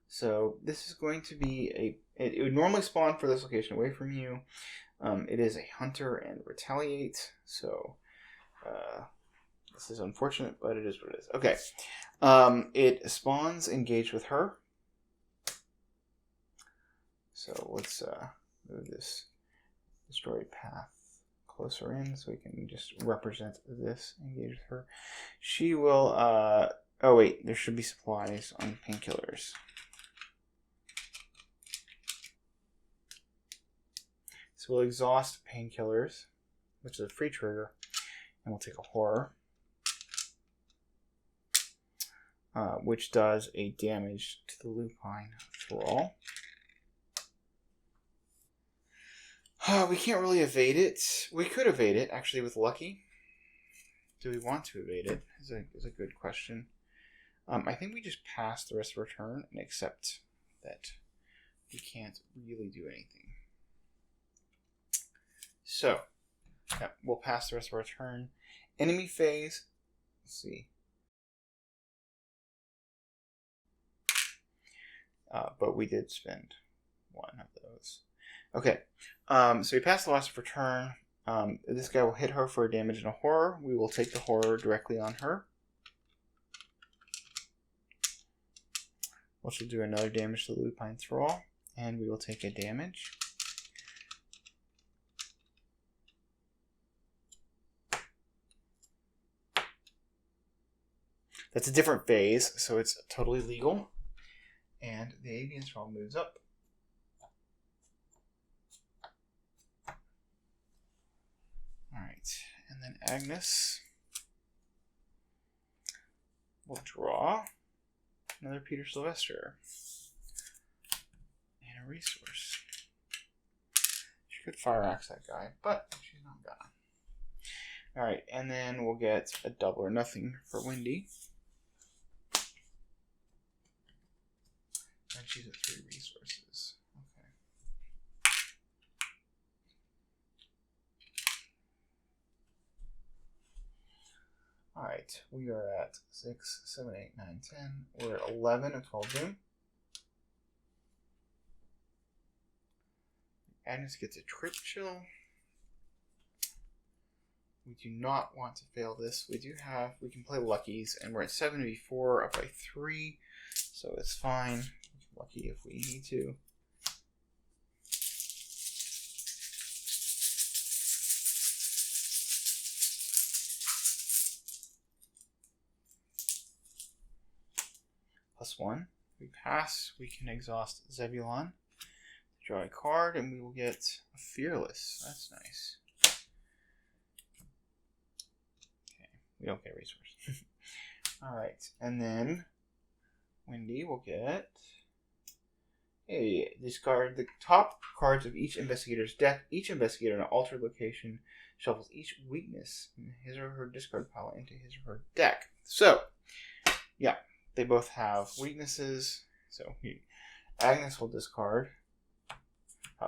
So this is going to be it would normally spawn for this location away from you. It is a Hunter and Retaliate. So This is unfortunate, but it is what it is. Okay. It spawns engaged with her. So let's move this destroyed path closer in so we can just represent this engage with her. She will oh wait, there should be supplies on painkillers. So we'll exhaust painkillers, which is a free trigger, and we'll take a horror, which does a damage to the lupine thrall. We can't really evade it. We could evade it, actually, with Lucky. Do we want to evade it? Is a good question. I think we just pass the rest of our turn and accept that we can't really do anything. So, yeah, we'll pass the rest of our turn. Enemy phase. Let's see. But we did spend one of those. Okay, so we pass the last of her turn. This guy will hit her for damage and a horror. We will take the horror directly on her, which will do another damage to the lupine thrall, and we will take a damage. That's a different phase, so it's totally legal. And the avian thrall moves up. Alright, and then Agnes will draw another Peter Sylvester and a resource. She could fire axe that guy, but she's not gonna. Alright, and then we'll get a double or nothing for Wendy. And she's at 3 resources. Okay. Alright, we are at 6, 7, 8, 9, 10. We're at 11 of 12 doom. Agnes gets a trip chill. We do not want to fail this. We can play Luckies, and we're at 7v4 up by 3, so it's fine. Lucky if we need to. +1. We pass. We can exhaust Zebulon. Draw a card, and we will get a Fearless. That's nice. Okay, we don't get a resource. Alright, and then Wendy will get discard the top cards of each investigator's deck. Each investigator in an altered location shuffles each weakness in his or her discard pile into his or her deck. So, yeah, they both have weaknesses. So, Agnes will discard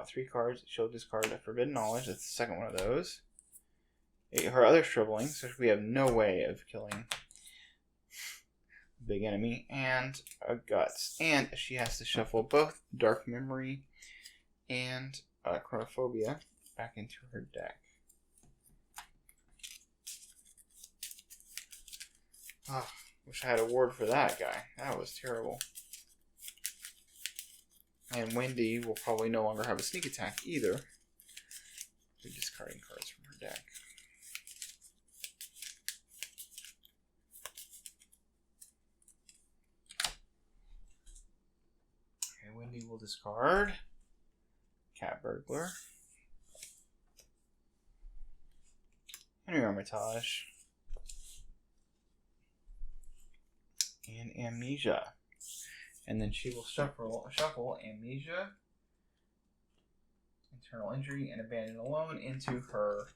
3 cards. She'll discard a Forbidden Knowledge. That's the second one of those. Her other shriveling, so we have no way of killing big enemy, and a Guts, and she has to shuffle both Dark Memory and Chronophobia back into her deck. Oh, wish I had a ward for that guy. That was terrible. And Wendy will probably no longer have a sneak attack either. We're discarding cards from her deck. Wendy will discard Cat Burglar, Henry Armitage, and Amnesia. And then she will shuffle Amnesia, Internal Injury, and Abandon Alone into her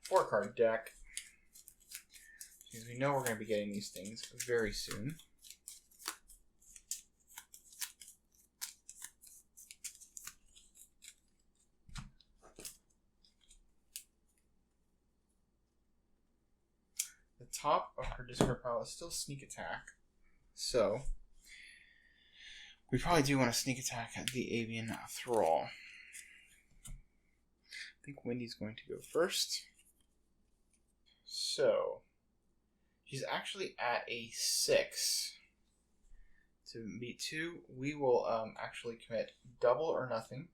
4-card deck. Because we know we're going to be getting these things very soon. The top of her discard pile is still sneak attack, so we probably do want to sneak attack the avian thrall. I think Wendy's going to go first. So she's actually at a 6. To beat 2, we will actually commit double or nothing.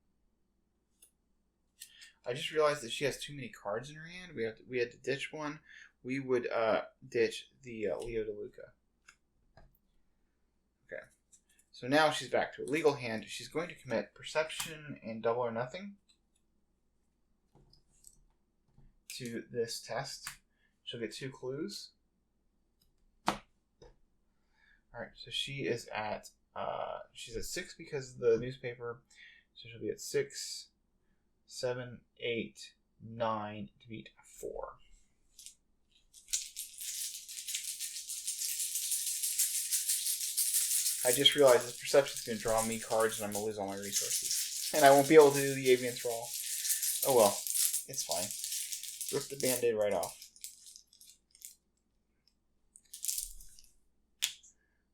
I just realized that she has too many cards in her hand. We had to ditch one. We would ditch the Leo DeLuca. Okay. So now she's back to a legal hand. She's going to commit perception and double or nothing to this test. She'll get 2 clues. Alright, so she is at she's at 6 because of the newspaper. So she'll be at 6, 7, 8, 9 to beat 4. I just realized this perception is going to draw me cards and I'm going to lose all my resources. And I won't be able to do the avian thrall. Oh well, it's fine. Rip the band-aid right off.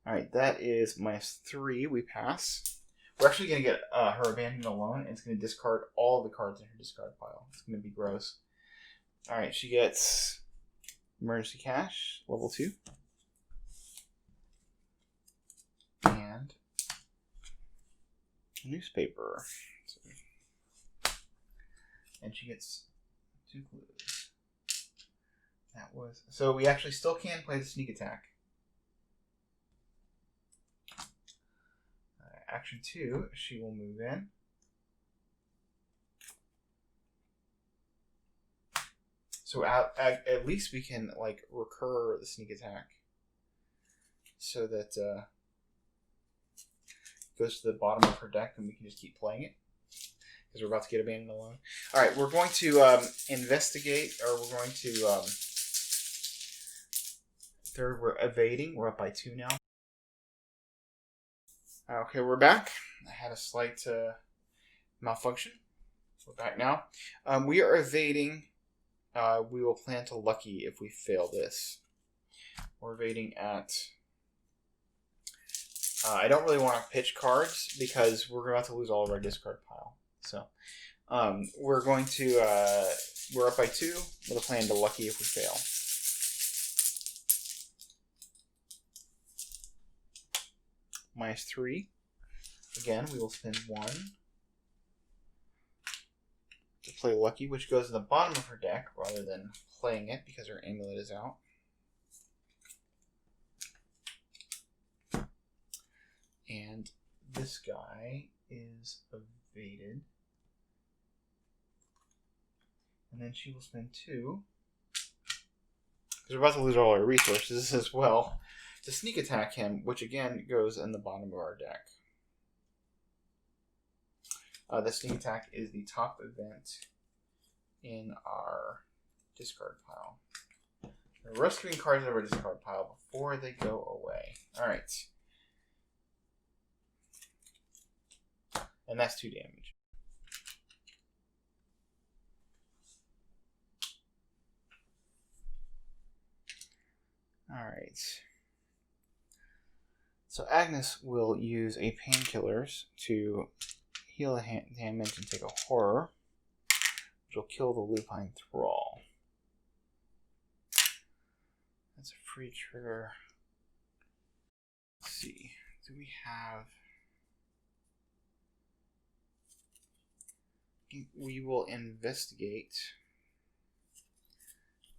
Alright, that is -3. We pass. We're actually going to get her abandoned alone, and it's going to discard all the cards in her discard pile. It's going to be gross. Alright, she gets emergency cash, level 2. And newspaper. And she gets 2 clues. That was... So we actually still can play the sneak attack. Action 2, she will move in. So at least we can like recur the sneak attack, so that it goes to the bottom of her deck, and we can just keep playing it because we're about to get abandoned alone. All right, we're going to investigate, or we're going to third. We're evading. We're up by 2 now. Okay, we're back. I had a slight malfunction. We're back now. We are evading. We will plan to lucky if we fail this. We're evading at... I don't really want to pitch cards because we're about to lose all of our discard pile. So we're going to... we're up by 2 with a plan to lucky if we fail. -3. Again, we will spend 1 to play lucky, which goes to the bottom of her deck rather than playing it because her amulet is out. And this guy is evaded. And then she will spend 2. Because we're about to lose all our resources as well. To sneak attack him, which again goes in the bottom of our deck. The sneak attack is the top event in our discard pile. We're rescuing cards out of our discard pile before they go away. Alright. And that's 2 damage. Alright. So Agnes will use a painkillers to heal the damage and take a horror, which will kill the lupine thrall. That's a free trigger. Let's see. Do we have... We will investigate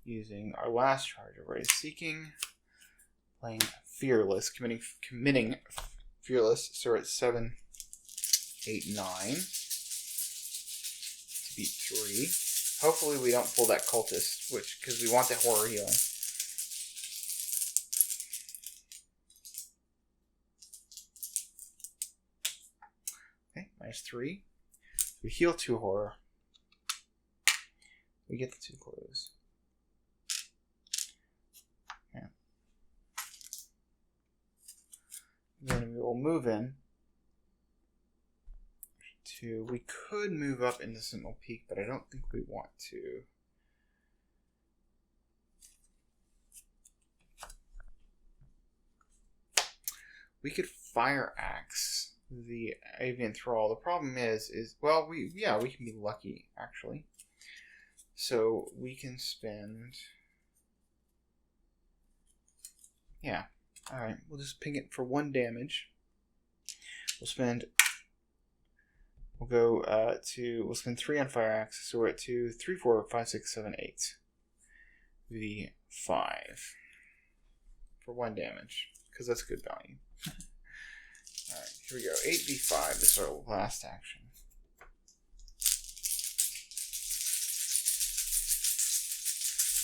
using our last charge of Raise Seeking, playing Fearless, committing Fearless, so we're at 7, 8, 9 to beat 3. Hopefully we don't pull that cultist, because we want the horror healing. Okay, -3. We heal 2 horror. We get the 2 clues. Okay. Then we will move in to... We could move up into Sentinel Peak, but I don't think we want to. We could Fire Axe the Avian Thrall. The problem is well, we can be lucky actually. So we can spend Yeah. Alright, we'll just ping it for 1 damage. We'll spend 3 on Fire Axe, so we're at 2, 3, 4, 5, 6, 7, 8. The 5 for 1 damage, because that's good value. Alright, here we go. 8v5, this is our last action.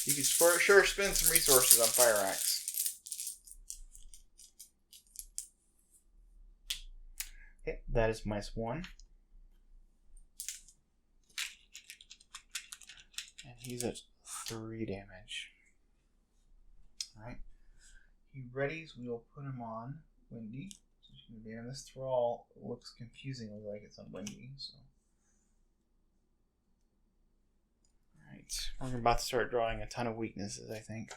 You can sure spend some resources on Fire Axe. Okay, that is -1. And he's at 3 damage. Alright. He readies, we will put him on Wendy. So she's going to be on this thrall. Looks confusingly like it's on Wendy, so. Alright. We're about to start drawing a ton of weaknesses, I think.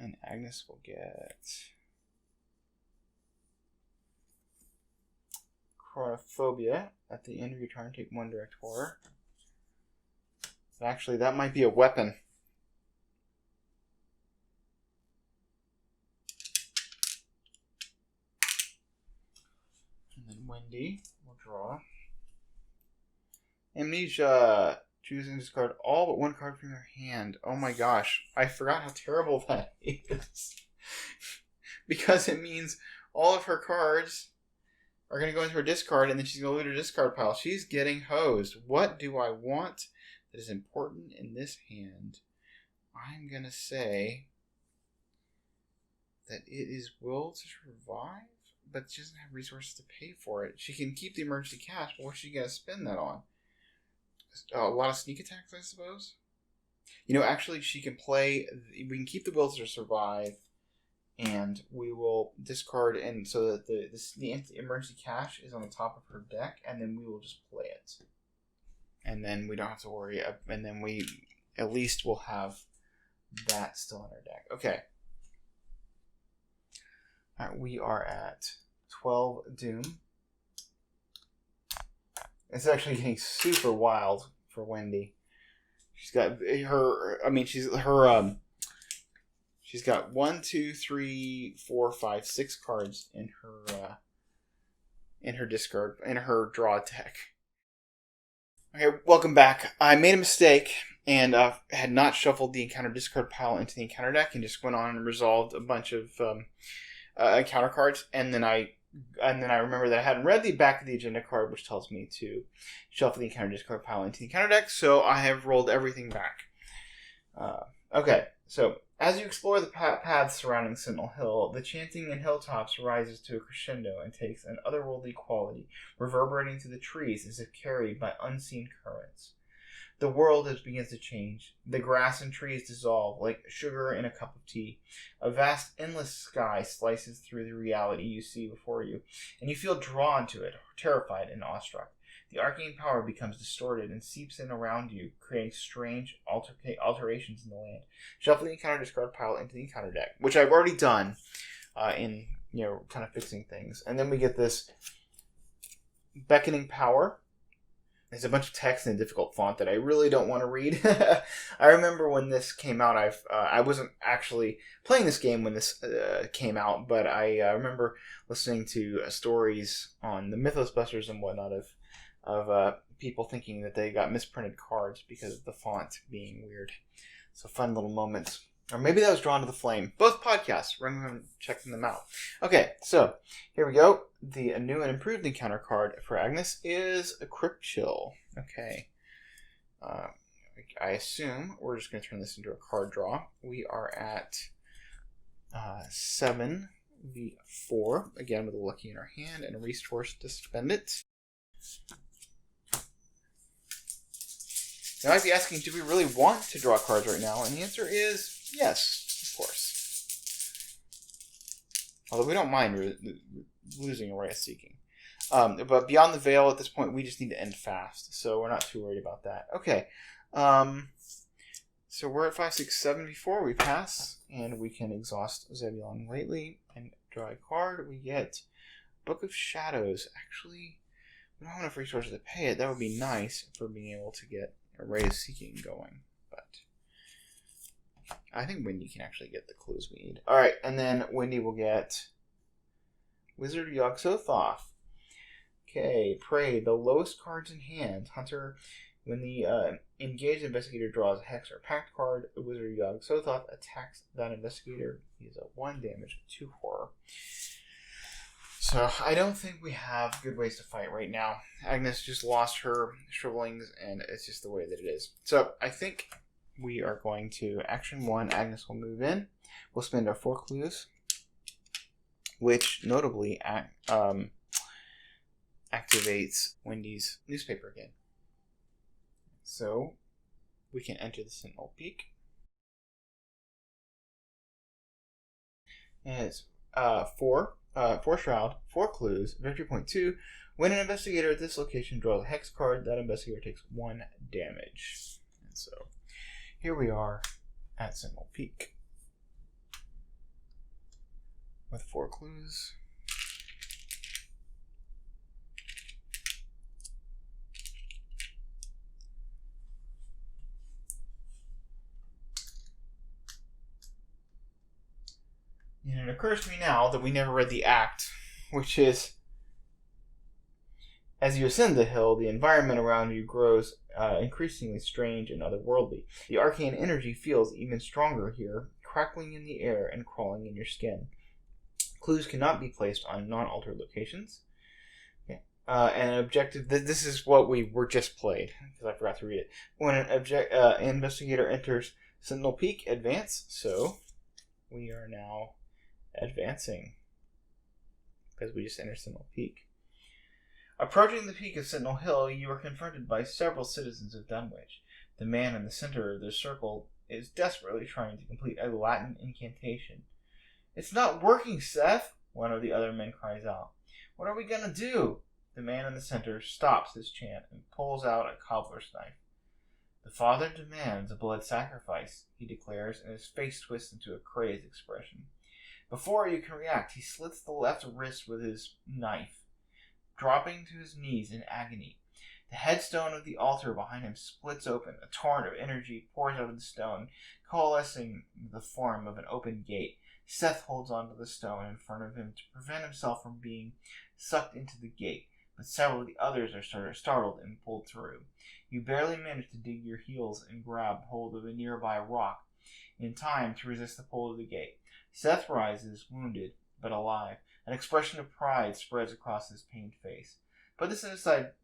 And Agnes will get Chronophobia. At the end of your turn, take 1 direct horror. Actually, that might be a weapon. And then Wendy will draw. Amnesia. Choose and discard all but 1 card from your hand. Oh my gosh. I forgot how terrible that is. Because it means all of her cards are going to go into her discard, and then she's going to loot her discard pile. She's getting hosed. What do I want that is important in this hand? I'm going to say that it is Will to Survive, but she doesn't have resources to pay for it. She can keep the emergency cash, but what's she going to spend that on? A lot of sneak attacks, I suppose. You know, actually, she can play. We can keep the Will to Survive, and we will discard, and so that the emergency cash is on the top of her deck, and then we will just play it, and then we don't have to worry. And then we at least will have that still in our deck. Okay. All right, we are at 12 Doom. It's actually getting super wild for Wendy. She's got her. I mean, she's got 1, 2, 3, 4, 5, 6 cards in her discard, in her draw deck. Okay, welcome back. I made a mistake and had not shuffled the encounter discard pile into the encounter deck, and just went on and resolved a bunch of encounter cards, and then I remember that I hadn't read the back of the agenda card, which tells me to shuffle the encounter discard pile into the encounter deck, so I have rolled everything back. Okay, so as you explore the paths surrounding Sentinel Hill, the chanting in hilltops rises to a crescendo and takes an otherworldly quality, reverberating through the trees as if carried by unseen currents. The world begins to change. The grass and trees dissolve like sugar in a cup of tea. A vast, endless sky slices through the reality you see before you, and you feel drawn to it, terrified and awestruck. The arcane power becomes distorted and seeps in around you, creating strange alterations in the land. Shuffle the encounter discard pile into the encounter deck, which I've already done in, kind of fixing things. And then we get this beckoning power. There's a bunch of text in a difficult font that I really don't want to read. I remember when this came out, I wasn't actually playing this game when this came out, but I remember listening to stories on the Mythos Busters and whatnot of people thinking that they got misprinted cards because of the font being weird. So fun little moments. Or maybe that was Drawn to the Flame. Both podcasts. Recommend checking them out. Okay, so here we go. The new and improved encounter card for Agnes is a Crypt Chill. Okay. I assume we're just going to turn this into a card draw. We are at 7v4. Again, with a Lucky in our hand and a resource to spend it. Now, I might be asking, do we really want to draw cards right now? And the answer is yes, of course. Although we don't mind losing a Ray of Seeking. But Beyond the Veil, at this point, we just need to end fast. So we're not too worried about that. Okay. So we're at 5, 6, 7 before we pass. And we can exhaust Zebulon lately and draw a card. We get Book of Shadows. Actually, We don't have enough resources to pay it. That would be nice for being able to get a raise seeking going. But I think Wendy can actually get the clues we need. Alright, and then Wendy will get Wizard Yog-Sothoth. Okay, Prey, the lowest cards in hand. Hunter, when the engaged investigator draws a hex or pact card, the Wizard Yog-Sothoth attacks that investigator. He is a 1 damage, 2 horror. So I don't think we have good ways to fight right now. Agnes just lost her shrivelings, and it's just the way that it is. So I think we are going to action 1. Agnes will move in. We'll spend our 4 clues, which notably activates Wendy's newspaper again. So we can enter the Sentinel Peak. And it's 4 Shroud, 4 clues, victory point 2. When an investigator at this location draws a hex card, that investigator takes 1 damage. And so here we are at Sentinel Peak with 4 clues. And it occurs to me now that we never read the act, which is, as you ascend the hill, the environment around you grows increasingly strange and otherworldly. The arcane energy feels even stronger here, crackling in the air and crawling in your skin. Clues cannot be placed on non-altered locations. Okay. And an objective, this is what we were just played, because I forgot to read it. When an investigator enters Sentinel Peak, advance. So we are now advancing because we just entered Sentinel Peak. Approaching the peak of Sentinel Hill, you are confronted by several citizens of Dunwich. The man in the center of the circle is desperately trying to complete a Latin incantation. "It's not working, Seth," one of the other men cries out. "What are we gonna do?" The man in the center stops his chant and pulls out a cobbler's knife. "The father demands a blood sacrifice," he declares, and his face twists into a crazed expression. Before you can react, he slits the left wrist with his knife, dropping to his knees in agony. The headstone of the altar behind him splits open. A torrent of energy pours out of the stone, coalescing the form of an open gate. Seth holds onto the stone in front of him to prevent himself from being sucked into the gate, but several of the others are startled and pulled through. You barely manage to dig your heels and grab hold of a nearby rock in time to resist the pull of the gate. Seth rises, wounded, but alive. An expression of pride spreads across his pained face. Put this inside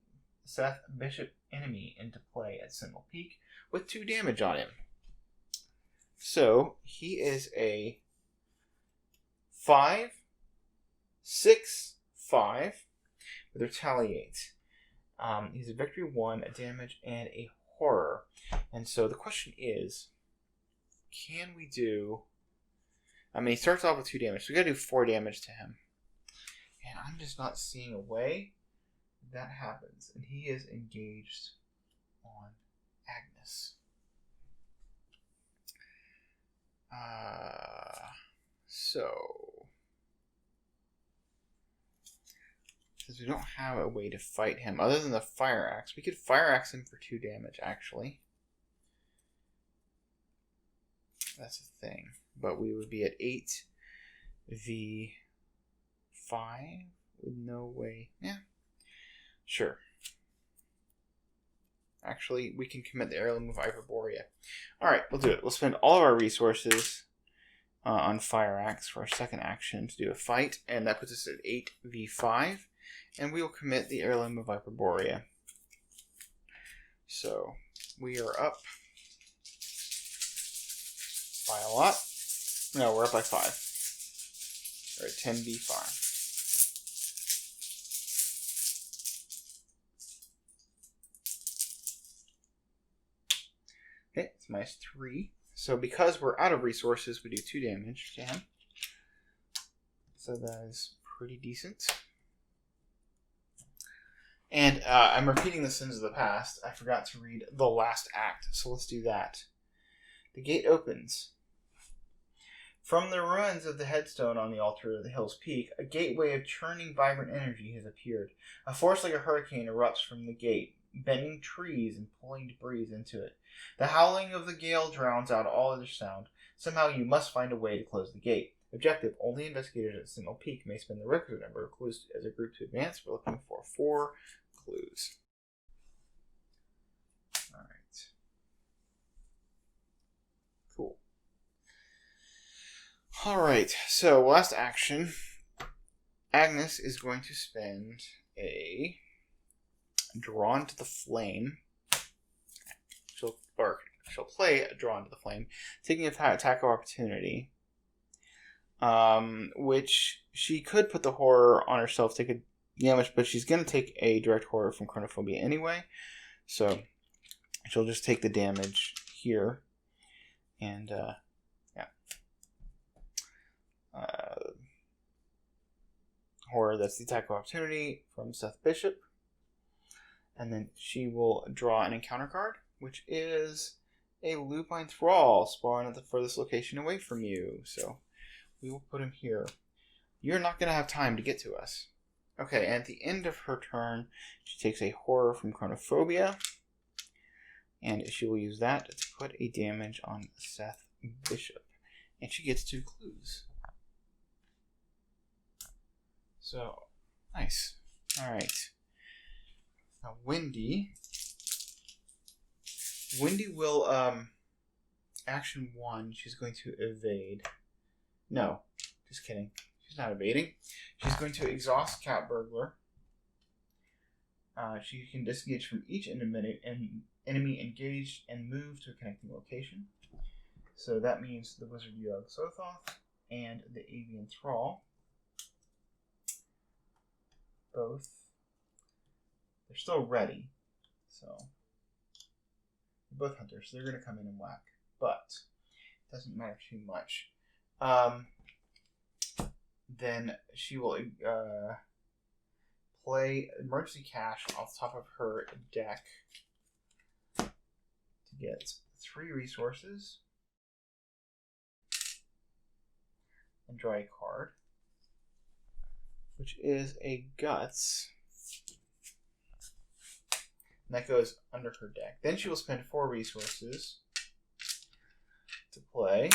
Seth Bishop enemy into play at Sentinel Peak with 2 damage on him. So he is a 5, 6, 5 with retaliate. He's a victory 1, a damage, and a horror. And so the question is, can we do... I mean, he starts off with 2 damage, so we gotta do 4 damage to him. And I'm just not seeing a way that happens. And he is engaged on Agnes. So... Because we don't have a way to fight him other than the fire axe. We could fire axe him for 2 damage, actually. That's a thing. But we would be at 8v5 with no way. Yeah. Sure. Actually, we can commit the Heirloom of Hyperborea. Alright, we'll do it. We'll spend all of our resources on Fire Axe for our second action to do a fight. And that puts us at 8v5. And we will commit the Heirloom of Hyperborea. So, we are up by a lot. No, we're up by 5. We're at 10v5. Okay, it's minus 3. So because we're out of resources, we do 2 damage to him. So that is pretty decent. And I'm repeating the sins of the past. I forgot to read the last act, so let's do that. The gate opens. From the ruins of the headstone on the altar of the hill's peak, a gateway of churning, vibrant energy has appeared. A force like a hurricane erupts from the gate, bending trees and pulling debris into it. The howling of the gale drowns out all other sound. Somehow you must find a way to close the gate. Objective: only investigators at a single peak may spend the requisite number of clues as a group to advance. We're looking for 4 clues. Alright. Cool. Alright, so last action. Agnes is going to spend a Drawn to the Flame. She'll play a Drawn to the Flame, taking an attack of opportunity. Which she could put the horror on herself, take a damage, but she's going to take a direct horror from chronophobia anyway. So she'll just take the damage here. And, yeah. Horror, that's the attack of opportunity from Seth Bishop. And then she will draw an encounter card, which is a Lupine Thrall, spawned at the furthest location away from you. So we will put him here. You're not going to have time to get to us. Okay, and at the end of her turn, she takes a horror from Chronophobia. And she will use that to put a damage on Seth Bishop. And she gets 2 clues. So, nice. Alright. Now, Wendy will, action 1, she's going to evade. No, just kidding. She's not evading. She's going to exhaust Cat Burglar. She can disengage from each enemy engaged and move to a connecting location. So that means the Wizard Yog-Sothoth and the Avian Thrall. Both. They're still ready. So they're both hunters. So they're going to come in and whack. But it doesn't matter too much. Then she will play Emergency Cache off the top of her deck to get 3 resources and draw a card, which is a Guts. And that goes under her deck. Then she will spend 4 resources to play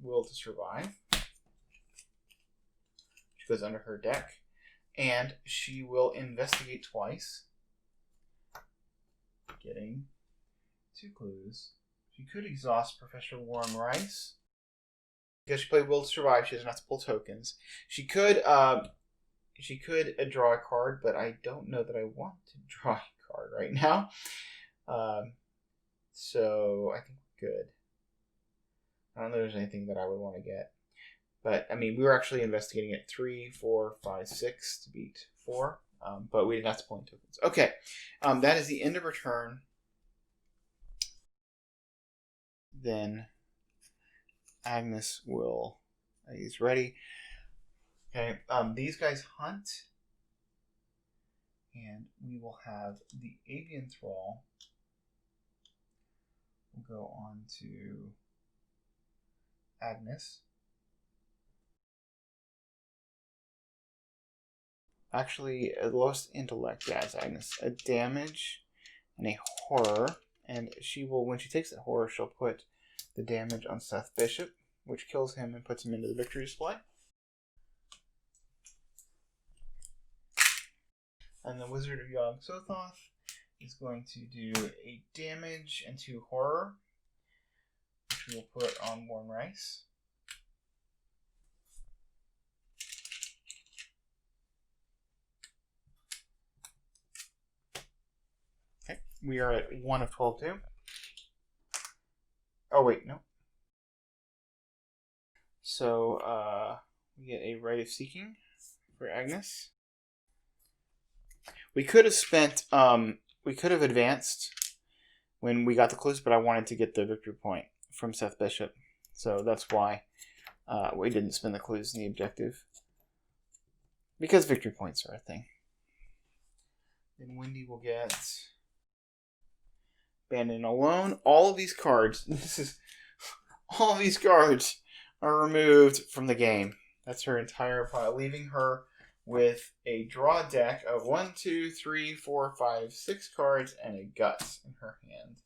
Will to Survive, which goes under her deck. And she will investigate twice, getting 2 clues. She could exhaust Professor Warren Rice. Because she played Will to Survive, she doesn't have to pull tokens. She could draw a card, but I don't know that I want to draw a card right now. So I think we're good. I don't know if there's anything that I would want to get. But, I mean, we were actually investigating at 3, 4, 5, 6 to beat 4. But we didn't have to pull in tokens. Okay. That is the end of her turn. Then Agnes will... He's ready. Okay. These guys hunt. And we will have the Avian Thrall. We'll go on to Agnes. Actually, lowest intellect, yeah, is Agnes. A damage and a horror. And she will, when she takes that horror, she'll put the damage on Seth Bishop, which kills him and puts him into the victory display. And the Wizard of Yog-Sothoth is going to do a damage and 2 horror, which we will put on Warren Rice. Okay, we are at 1 of 12 too. Oh wait, no. So we get a Rite of Seeking for Agnes. We could have spent, we could have advanced when we got the clues, but I wanted to get the victory point from Seth Bishop. So that's why we didn't spend the clues in the objective. Because victory points are a thing. Then Wendy will get Abandoned Alone. All of these cards, all of these cards are removed from the game. That's her entire pile, leaving her with a draw deck of 1, 2, 3, 4, 5, 6 cards and a guts in her hand.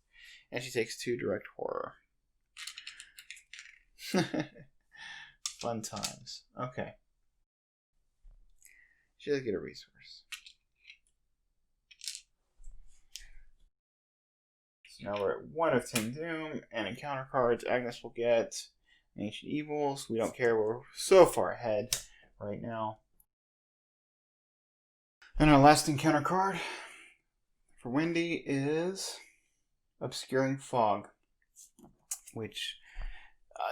And she takes 2 direct horror. Fun times. Okay. She does get a resource. So now we're at 1 of 10 Doom, and encounter cards. Agnes will get Ancient Evils. We don't care. We're so far ahead right now. And our last encounter card for Wendy is Obscuring Fog, which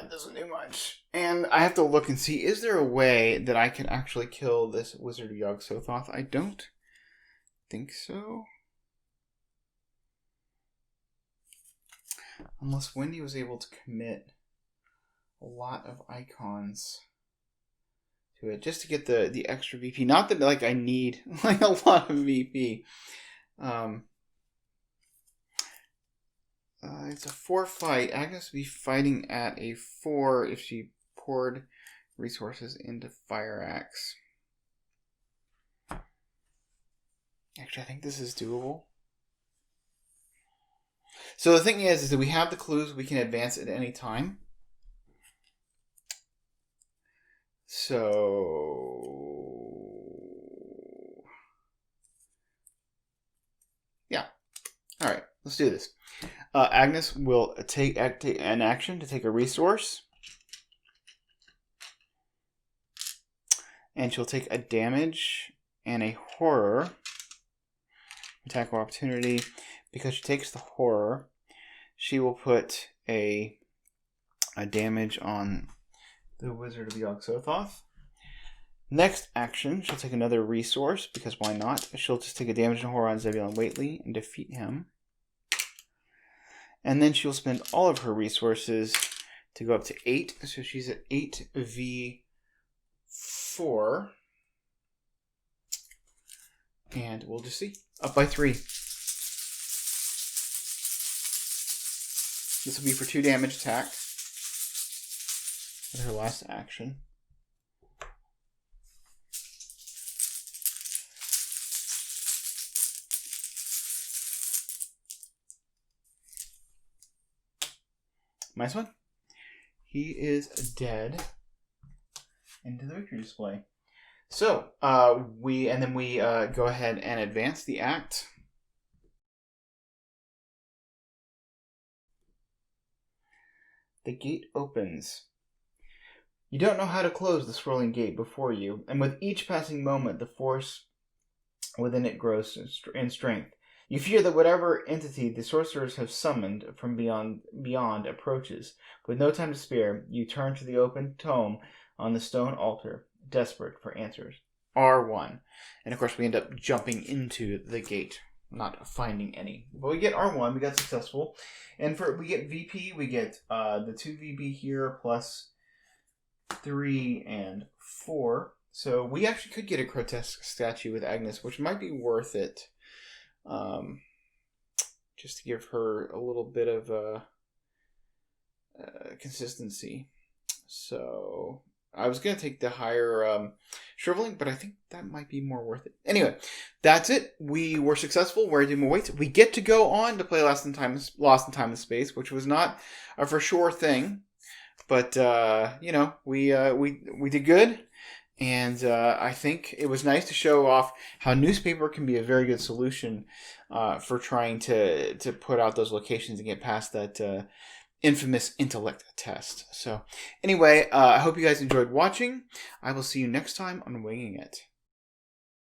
doesn't do much. And I have to look and see, is there a way that I can actually kill this Wizard of Yog-Sothoth? I don't think so. Unless Wendy was able to commit a lot of icons to it just to get the extra VP. Not that like I need like a lot of VP. It's a 4 fight. Agnes would be fighting at a 4 if she poured resources into Fire Axe. Actually, I think this is doable. So the thing is that we have the clues. We can advance at any time. So, yeah. All right, let's do this. Agnes will take an action to take a resource. And she'll take a damage and a horror. Attack of opportunity. Because she takes the horror, she will put a damage on the Wizard of Yog-Sothoth. Next action, she'll take another resource, because why not? She'll just take a damage and horror on Zebulon Whately and defeat him. And then she'll spend all of her resources to go up to 8. So she's at 8v4. And we'll just see. Up by 3. This will be for 2 damage attack. With her last action. Nice one. He is dead. Into the victory display. So, we go ahead and advance the act. The gate opens. You don't know how to close the swirling gate before you, and with each passing moment, the force within it grows in strength. You fear that whatever entity the sorcerers have summoned from beyond approaches. With no time to spare, you turn to the open tome on the stone altar, desperate for answers. R1. And of course, we end up jumping into the gate, not finding any. But we get R1, we got successful. And we get VP, we get the 2 VP here, plus 3 and 4. So we actually could get a grotesque statue with Agnes, which might be worth it. Just to give her a little bit of consistency. So I was going to take the higher shriveling, but I think that might be more worth it. Anyway, that's it. We were successful. Where Doom awaits. We get to go on to play Lost in Time and Space, which was not a for sure thing, but we did good. And I think it was nice to show off how newspaper can be a very good solution for trying to put out those locations and get past that infamous intellect test. So anyway, I hope you guys enjoyed watching. I will see you next time on Winging It.